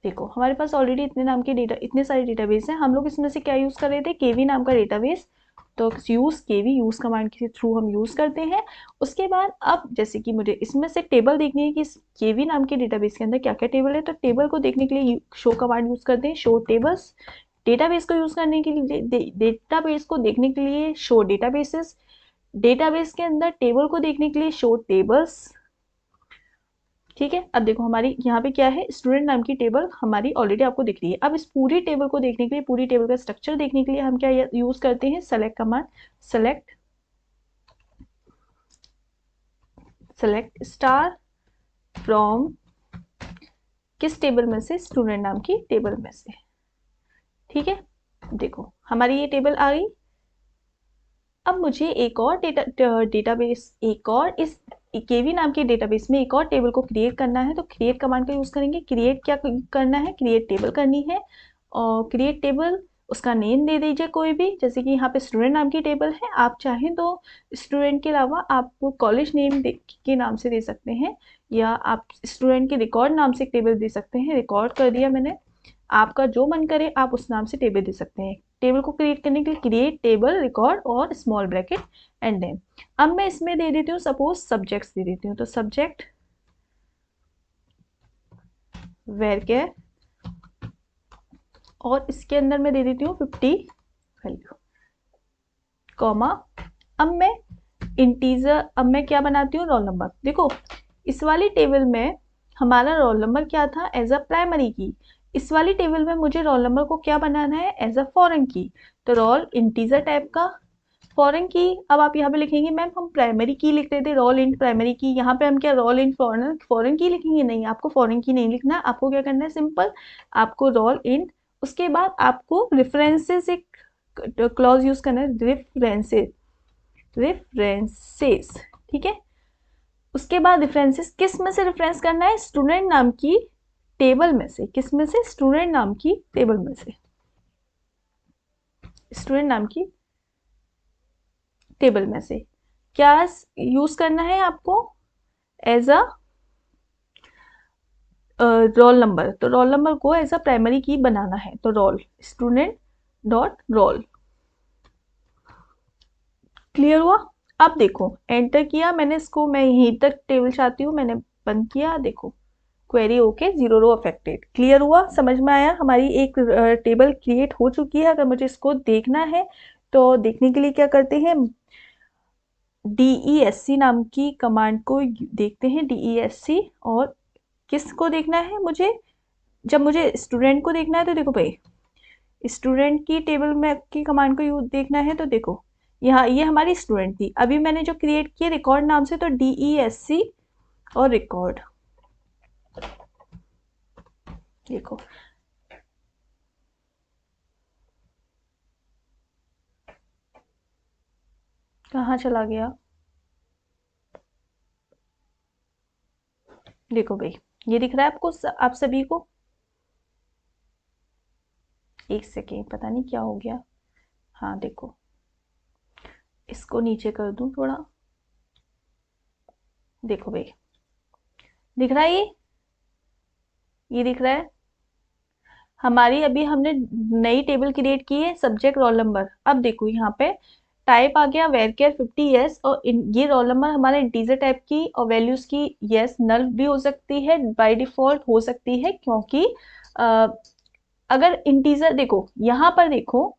देखो हमारे पास ऑलरेडी इतने नाम के डेटा, इतने सारे डेटाबेस हैं, हम लोग इसमें से क्या यूज कर रहे थे, केवी नाम का डेटाबेस, तो यूज केवी यूज कमांड के थ्रू हम यूज करते हैं। उसके बाद अब जैसे कि मुझे इसमें से टेबल देखनी है कि इस केवी नाम के डेटाबेस के अंदर क्या क्या टेबल है, तो टेबल को देखने के लिए शो कमांड यूज करते हैं, शो टेबल्स। डेटाबेस को यूज करने के लिए डेटाबेस को देखने के लिए शो डेटाबेसेस, डेटाबेस के अंदर टेबल को देखने के लिए शो टेबल्स। ठीक है, अब देखो हमारी यहाँ पे क्या है, स्टूडेंट नाम की टेबल हमारी ऑलरेडी आपको दिख रही है। अब इस पूरी टेबल को देखने के लिए, पूरी टेबल का स्ट्रक्चर देखने के लिए हम क्या यूज करते हैं, select command. Select select star from किस टेबल में से, स्टूडेंट नाम की टेबल में से। ठीक है, देखो हमारी ये टेबल आ गई। अब मुझे एक और डेटाबेस, एक और इस केवी नाम के डेटाबेस में एक और टेबल को क्रिएट करना है तो क्रिएट कमांड का यूज़ करेंगे। क्रिएट क्या करना है, क्रिएट टेबल करनी है और क्रिएट टेबल उसका नेम दे दीजिए कोई भी, जैसे कि यहाँ पे स्टूडेंट नाम की टेबल है, आप चाहें तो स्टूडेंट के अलावा आप कॉलेज नेम के नाम से दे सकते हैं या आप स्टूडेंट के रिकॉर्ड नाम से एक टेबल दे सकते हैं। रिकॉर्ड कर दिया मैंने, आपका जो मन करे आप उस नाम से टेबल दे सकते हैं। टेबल को क्रिएट करने के लिए क्रिएट टेबल रिकॉर्ड और स्मॉल ब्रैकेट एंड नेम। अब मैं इसमें दे देती हूँ सपोज सब्जेक्ट्स दे देती हूँ, तो सब्जेक्ट वेरकेयर और इसके अंदर मैं दे देती हूँ 50 वैल्यू कॉमा। अब मैं इंटीजर, अब मैं क्या बनाती हूँ, रोल नंबर। देखो इस वाली टेबल में हमारा रोल नंबर क्या था, एज अ प्राइमरी की। इस वाली टेबल में मुझे रोल नंबर को क्या बनाना है, एज अ फॉरेन की। तो रोल इंटीजर टाइप का, फॉरेन की। अब आप यहाँ पे लिखेंगे मैम हम प्राइमरी की लिख रहे थे, रोल इन प्राइमरी की, यहाँ पे हम क्या रोल इन फॉरेन की लिखेंगे? नहीं, आपको फॉरेन की नहीं लिखना। आपको क्या करना है, सिंपल आपको रोल इन, उसके बाद आपको रेफरेंसेस, एक क्लॉज यूज करना है, रेफरेंसेस, ठीक है। उसके बाद रेफरेंसेस किस में से रेफरेंस करना है, स्टूडेंट नाम की टेबल में से। किस में से, स्टूडेंट नाम की टेबल में से, स्टूडेंट नाम की टेबल में से। क्या यूज करना है आपको, एज अ रोल नंबर। तो रोल नंबर को एज अ प्राइमरी की बनाना है, तो roll student dot roll. Clear हुआ? अब देखो एंटर किया मैंने इसको, मैं यहीं तक टेबल चाहती हूँ, मैंने बंद किया। देखो query okay, 0 row affected. Clear हुआ, समझ में आया? हमारी एक टेबल क्रिएट हो चुकी है। अगर मुझे इसको देखना है तो देखने के लिए क्या करते हैं, DESC नाम की कमांड को देखते हैं, DESC। और किसको देखना है मुझे, जब मुझे स्टूडेंट को देखना है तो देखो भाई स्टूडेंट की टेबल में की कमांड को यूज देखना है तो देखो यहाँ ये हमारी स्टूडेंट थी, अभी मैंने जो क्रिएट किया रिकॉर्ड नाम से, तो DESC और रिकॉर्ड। देखो कहाँ चला गया, देखो भाई ये दिख रहा है आपको, आप सभी को? एक सेकेंड, पता नहीं क्या हो गया। हाँ देखो, इसको नीचे कर दूं थोड़ा, देखो भाई दिख रहा है, ये दिख रहा है। हमारी अभी हमने नई टेबल क्रिएट की है, सब्जेक्ट रोल नंबर। अब देखो यहाँ पे टाइप आ गया वेरकेयर 50 यस, और ये रोल नंबर हमारा इंटीजर टाइप की और वैल्यूज की यस नल भी हो सकती है, बाय डिफॉल्ट हो सकती है, क्योंकि अगर इंटीजर देखो यहाँ पर, देखो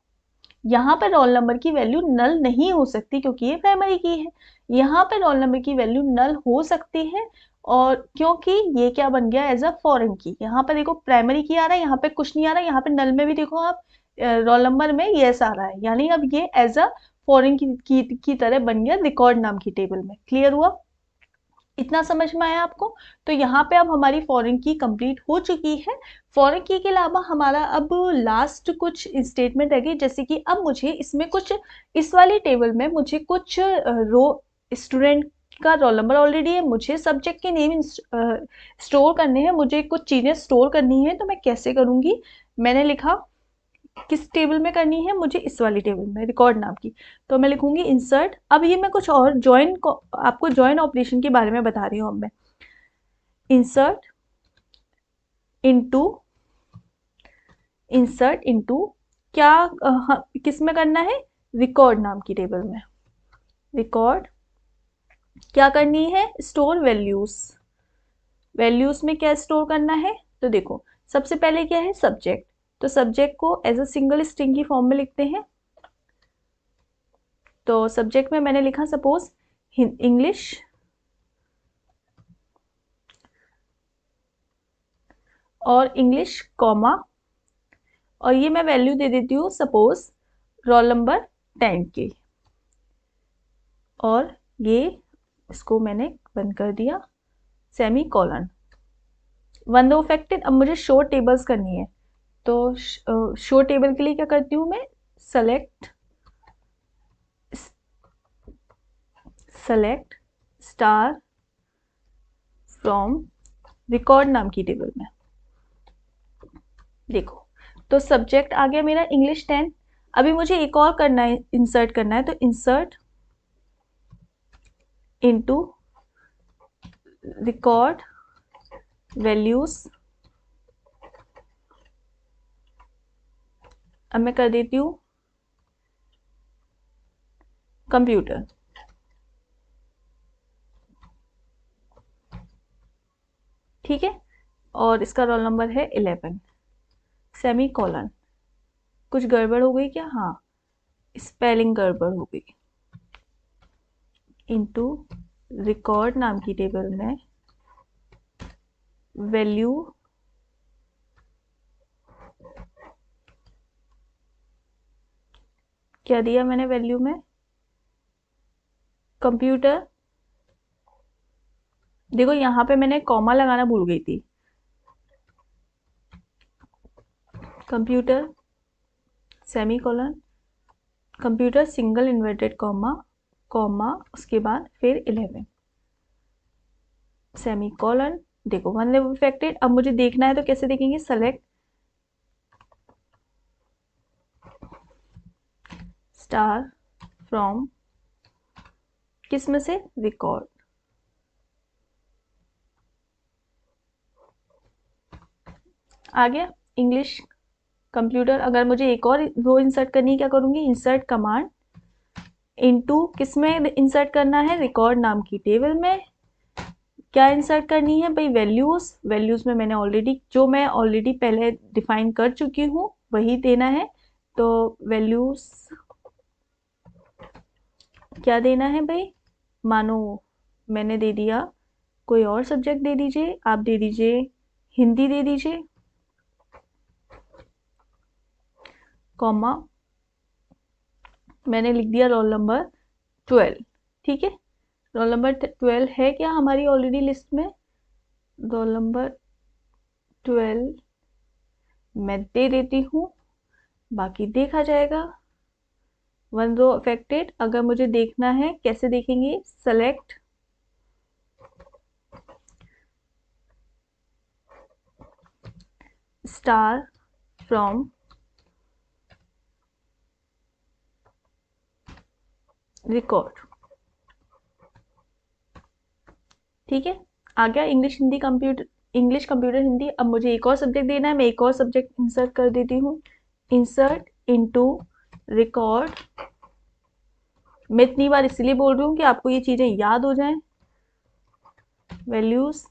यहाँ पर रोल नंबर की वैल्यू नल नहीं हो सकती क्योंकि ये प्राइमरी की है। यहाँ पर रोल नंबर की वैल्यू नल हो सकती है और क्योंकि ये क्या बन गया, एज अ फॉरेन की। यहाँ पर देखो प्राइमरी की आ रहा है, यहाँ पे कुछ नहीं आ रहा है, यहाँ पे नल में भी देखो आप रोल नंबर में यस आ रहा है, यानी अब ये एज अ फॉरेन की तरह बन गया रिकॉर्ड नाम की टेबल में। क्लियर हुआ? इतना समझ में आया आपको? तो यहाँ पे अब हमारी फॉरेन की कंप्लीट हो चुकी है। फॉरेन की के अलावा हमारा अब लास्ट कुछ स्टेटमेंट रह गई, जैसे कि अब मुझे इसमें कुछ, इस वाली टेबल में मुझे कुछ रो, स्टूडेंट का रोल नंबर ऑलरेडी है, मुझे सब्जेक्ट के नेम स्टोर करने हैं, मुझे कुछ चीज़ें स्टोर करनी है, तो मैं कैसे करूँगी? मैंने लिखा किस टेबल में करनी है मुझे, इस वाली टेबल में रिकॉर्ड नाम की। तो मैं लिखूंगी इंसर्ट। अब ये मैं कुछ और ज्वाइन को, आपको ज्वाइन ऑपरेशन के बारे में बता रही हूँ। अब मैं इंसर्ट इनटू, इंसर्ट इनटू क्या किस में करना है, रिकॉर्ड नाम की टेबल में। रिकॉर्ड क्या करनी है, स्टोर वैल्यूज। वैल्यूज में क्या स्टोर करना है, तो देखो सबसे पहले क्या है, सब्जेक्ट। तो सब्जेक्ट को एज अ सिंगल स्ट्रिंग की फॉर्म में लिखते हैं। तो सब्जेक्ट में मैंने लिखा सपोज इंग्लिश, और इंग्लिश कॉमा, और ये मैं वैल्यू दे देती हूँ सपोज रोल नंबर 10 की, और ये इसको मैंने बंद कर दिया, semicolon. One row affected. अब मुझे शो टेबल्स करनी है, तो शो टेबल के लिए क्या करती हूँ मैं, सेलेक्ट स्टार फ्रॉम रिकॉर्ड नाम की टेबल में। देखो, तो सब्जेक्ट आ गया मेरा इंग्लिश 10। अभी मुझे एक और करना है, इंसर्ट करना है, तो इंसर्ट इनटू रिकॉर्ड वैल्यूज। अब मैं कर देती हूँ कंप्यूटर। ठीक है, और इसका रोल नंबर है 11, सेमी कॉलन। कुछ गड़बड़ हो गई क्या? हाँ, स्पेलिंग गड़बड़ हो गई। इनटू रिकॉर्ड नाम की टेबल में वैल्यू क्या दिया मैंने वैल्यू में? कंप्यूटर। देखो यहाँ पे मैंने कॉमा लगाना भूल गई थी। Computer semi colon, computer single inverted comma, comma उसके बाद फिर 11 सेमी कॉलन। देखो वन लेवल इफेक्टेड। अब मुझे देखना है तो कैसे देखेंगे? सेलेक्ट स्टार फ्रॉम, किस में से? रिकॉर्ड। आ गया इंग्लिश कंप्यूटर। अगर मुझे एक और रो इंसर्ट करनी है, क्या करूंगी? इंसर्ट कमांड इनटू, किस में इंसर्ट करना है? रिकॉर्ड नाम की टेबल में। क्या इंसर्ट करनी है भाई? वैल्यूज। वैल्यूज में मैंने ऑलरेडी, जो मैं ऑलरेडी पहले डिफाइन कर चुकी हूँ वही देना है। तो वैल्यूज क्या देना है भाई? मानो मैंने दे दिया, कोई और सब्जेक्ट दे दीजिए, आप दे दीजिए हिंदी दे दीजिए, कॉमा मैंने लिख दिया रोल नंबर 12। ठीक है, रोल नंबर 12 है क्या हमारी ऑलरेडी लिस्ट में? रोल नंबर 12 मैं दे देती हूँ, बाकी देखा जाएगा। One row affected. अगर मुझे देखना है, कैसे देखेंगे? Select star from record. ठीक है, आ गया English Hindi computer, English computer Hindi. अब मुझे एक और सब्जेक्ट देना है, मैं एक और सब्जेक्ट इंसर्ट कर देती हूँ। Insert into record. मैं इतनी बार इसलिए बोल रही हूँ कि आपको ये चीजें याद हो जाएं। वैल्यूज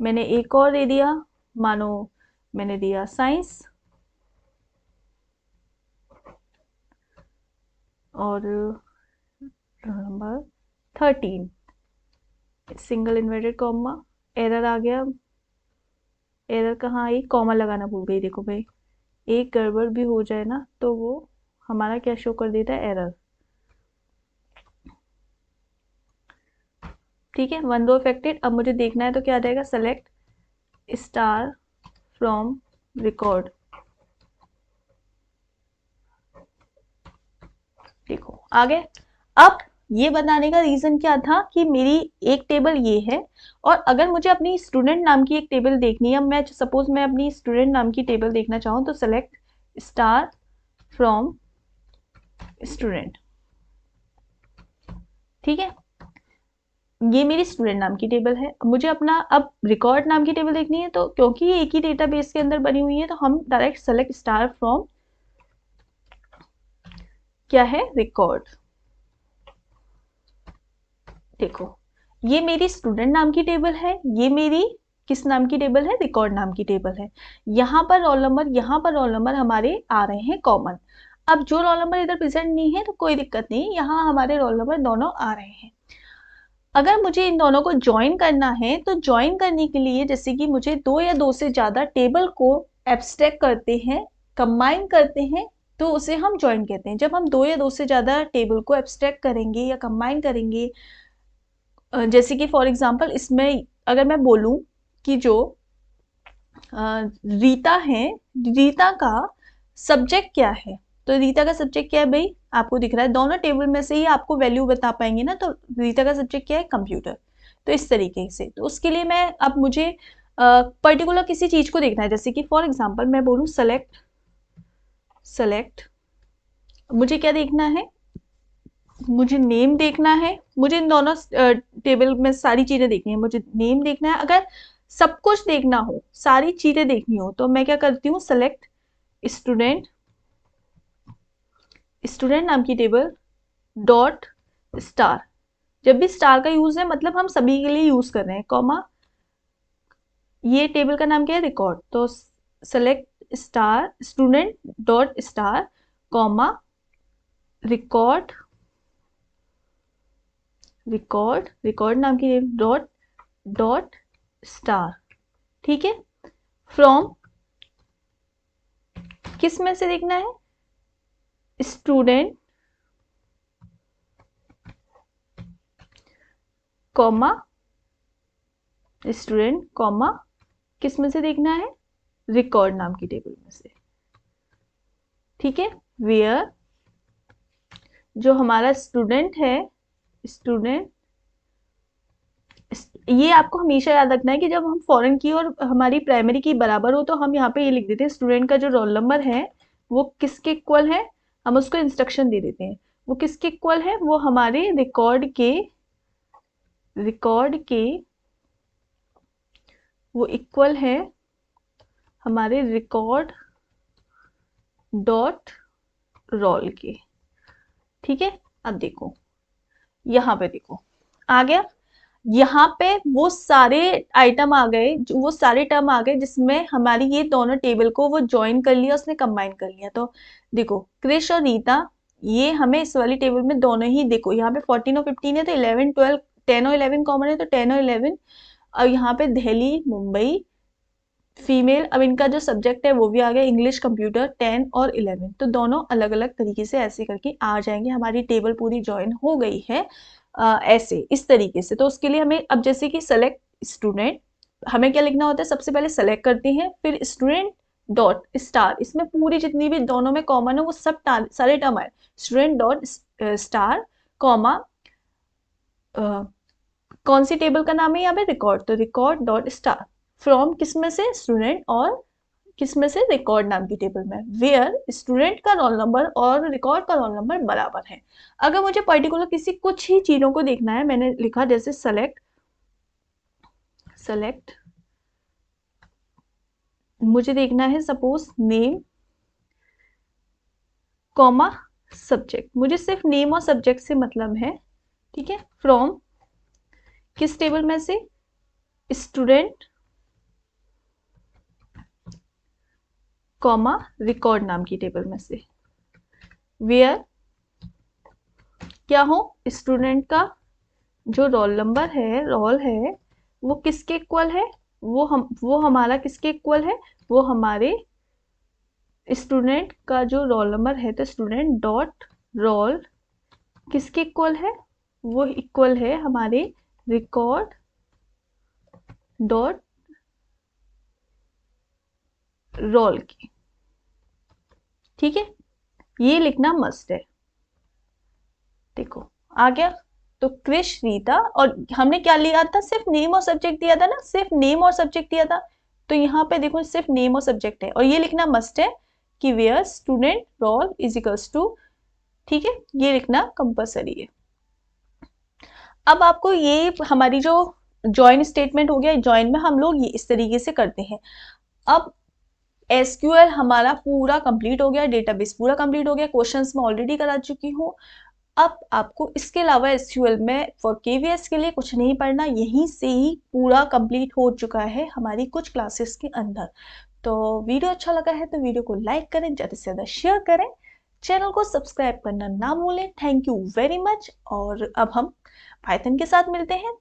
मैंने एक और दे दिया, मानो मैंने दिया साइंस, और number 13 single inverted comma. Error आ गया। एरर कहाँ आई? कॉमा लगाना भूल गई। देखो भाई, एक गड़बड़ भी हो जाए ना तो वो हमारा क्या शो कर देता है? एरर। ठीक है, वन रो अफेक्टेड। अब मुझे देखना है तो क्या आ जाएगा? Select star from record. देखो आ गए। अब ये बताने का रीजन क्या था कि मेरी एक टेबल ये है, और अगर मुझे अपनी स्टूडेंट नाम की एक टेबल देखनी है, मैं सपोज मैं अपनी स्टूडेंट नाम की टेबल देखना चाहूँ, तो सेलेक्ट स्टार फ्रॉम स्टूडेंट। ठीक है, ये मेरी स्टूडेंट नाम की टेबल है। मुझे अपना अब रिकॉर्ड नाम की टेबल देखनी है, तो क्योंकि ये एक ही डेटाबेस के अंदर बनी हुई है, तो हम डायरेक्ट सेलेक्ट स्टार फ्रॉम क्या है? रिकॉर्ड। देखो, ये मेरी स्टूडेंट नाम की टेबल है, ये मेरी किस नाम की टेबल है? रिकॉर्ड नाम की टेबल है। यहाँ पर रोल नंबर, यहाँ पर रोल नंबर हमारे आ रहे हैं कॉमन। अब जो रोल नंबर इधर प्रेजेंट नहीं है तो कोई दिक्कत नहीं, यहाँ हमारे रोल नंबर दोनों आ रहे हैं। अगर मुझे इन दोनों को ज्वाइन करना है, तो ज्वाइन करने के लिए, जैसे कि मुझे दो या दो से ज्यादा टेबल को एब्स्ट्रैक्ट करते हैं, कंबाइन करते हैं, तो उसे हम ज्वाइन कहते हैं। जब हम दो या दो से ज्यादा टेबल को एब्स्ट्रैक्ट करेंगे या कंबाइन करेंगे, जैसे कि फॉर एग्जांपल इसमें अगर मैं बोलूं कि जो रीता है, रीता का सब्जेक्ट क्या है, तो रीता का सब्जेक्ट क्या है भाई? आपको दिख रहा है, दोनों टेबल में से ही आपको वैल्यू बता पाएंगे ना। तो रीता का सब्जेक्ट क्या है? कंप्यूटर। तो इस तरीके से। तो उसके लिए मैं अब मुझे पर्टिकुलर किसी चीज को देखना है, जैसे कि फॉर एग्जांपल मैं बोलूं सेलेक्ट, मुझे क्या देखना है, मुझे नेम देखना है, मुझे इन दोनों टेबल में सारी चीजें देखनी है, मुझे नेम देखना है। अगर सब कुछ देखना हो, सारी चीजें देखनी हो, तो मैं क्या करती हूँ, सेलेक्ट स्टूडेंट, स्टूडेंट नाम की टेबल डॉट स्टार। जब भी स्टार का यूज है मतलब हम सभी के लिए यूज कर रहे हैं, कॉमा, ये टेबल का नाम क्या है, रिकॉर्ड, तो select star student dot star comma record, record नाम की डॉट स्टार। ठीक है, फ्रॉम किस में से देखना है, स्टूडेंट कॉमा स्टूडेंट कॉमा किस में से देखना है, रिकॉर्ड नाम की टेबल में से। ठीक है, वेयर जो हमारा स्टूडेंट है, स्टूडेंट, ये आपको हमेशा याद रखना है कि जब हम फॉरेन की और हमारी प्राइमरी की बराबर हो तो हम यहाँ पे ये लिख देते हैं, स्टूडेंट का जो रोल नंबर है वो किसके इक्वल है, हम उसको इंस्ट्रक्शन दे देते हैं, वो किसके इक्वल है, वो हमारे रिकॉर्ड के वो इक्वल है हमारे रिकॉर्ड डॉट रोल के। ठीक है, अब देखो यहाँ पे, देखो आ गया, यहाँ पे वो सारे आइटम आ गए, वो सारे टर्म आ गए जिसमें हमारी ये दोनों टेबल को वो ज्वाइन कर लिया, उसने कंबाइन कर लिया। तो देखो क्रिश और रीता, ये हमें इस वाली टेबल में दोनों ही, देखो यहाँ पे 14 और 15 है तो 11 12 10 और 11 कॉमन है, तो 10 और 11, और यहाँ पे दिल्ली मुंबई फीमेल, अब इनका जो सब्जेक्ट है वो भी आ गया, इंग्लिश कंप्यूटर 10 और 11, तो दोनों अलग अलग तरीके से ऐसे करके आ जाएंगे, हमारी टेबल पूरी ज्वाइन हो गई है ऐसे इस तरीके से। तो उसके लिए हमें अब जैसे कि सेलेक्ट स्टूडेंट, हमें क्या लिखना होता है, सबसे पहले सेलेक्ट करते हैं, फिर स्टूडेंट डॉट स्टार, इसमें पूरी जितनी भी दोनों में कॉमन है वो सब सारे टर्म आए, स्टूडेंट डॉट स्टार कॉमा, कौन सी टेबल का नाम है यहाँ पे, रिकॉर्ड, तो रिकॉर्ड डॉट स्टार फ्रॉम किस में से, स्टूडेंट, और किस में से, रिकॉर्ड नाम की टेबल में, वेयर स्टूडेंट का रोल नंबर और रिकॉर्ड का रोल नंबर बराबर है। अगर मुझे पर्टिकुलर किसी कुछ ही चीजों को देखना है, मैंने लिखा जैसे सेलेक्ट मुझे देखना है सपोज नेम कॉमा सब्जेक्ट, मुझे सिर्फ नेम और सब्जेक्ट से मतलब है। ठीक है, फ्रॉम किस टेबल में से, स्टूडेंट कॉमा रिकॉर्ड नाम की टेबल में से, वेयर क्या हो, स्टूडेंट का जो रोल नंबर है, रोल है, वो किसके इक्वल है, वो हमारा किसके इक्वल है, वो हमारे स्टूडेंट का जो रोल नंबर है, तो स्टूडेंट डॉट रोल किसके इक्वल है, वो इक्वल है हमारे रिकॉर्ड डॉट रोल की। ठीक है, ये लिखना मस्ट है। देखो आ गया, तो क्रिश रीता, और हमने क्या लिया था, सिर्फ नेम और सब्जेक्ट दिया था ना, सिर्फ नेम और सब्जेक्ट दिया था, तो यहाँ पे देखो सिर्फ नेम और सब्जेक्ट है, और ये लिखना मस्ट है कि where student roll is equals to, ठीक है, ये लिखना कंपलसरी है। अब आपको ये हमारी जो जॉइन स्टेटमेंट हो गया, जॉइन में हम लोग ये इस तरीके से करते हैं। अब एसक्यूएल हमारा पूरा कंप्लीट हो गया, डेटाबेस पूरा कंप्लीट हो गया, क्वेश्चंस में ऑलरेडी करा चुकी हूँ। अब आपको इसके अलावा एसक्यूएल में फॉर केवीएस के लिए कुछ नहीं पढ़ना, यहीं से ही पूरा कंप्लीट हो चुका है हमारी कुछ क्लासेस के अंदर। तो वीडियो अच्छा लगा है तो वीडियो को लाइक करें, ज़्यादा से ज़्यादा शेयर करें, चैनल को सब्सक्राइब करना ना भूलें। थैंक यू वेरी मच, और अब हम पाइथन के साथ मिलते हैं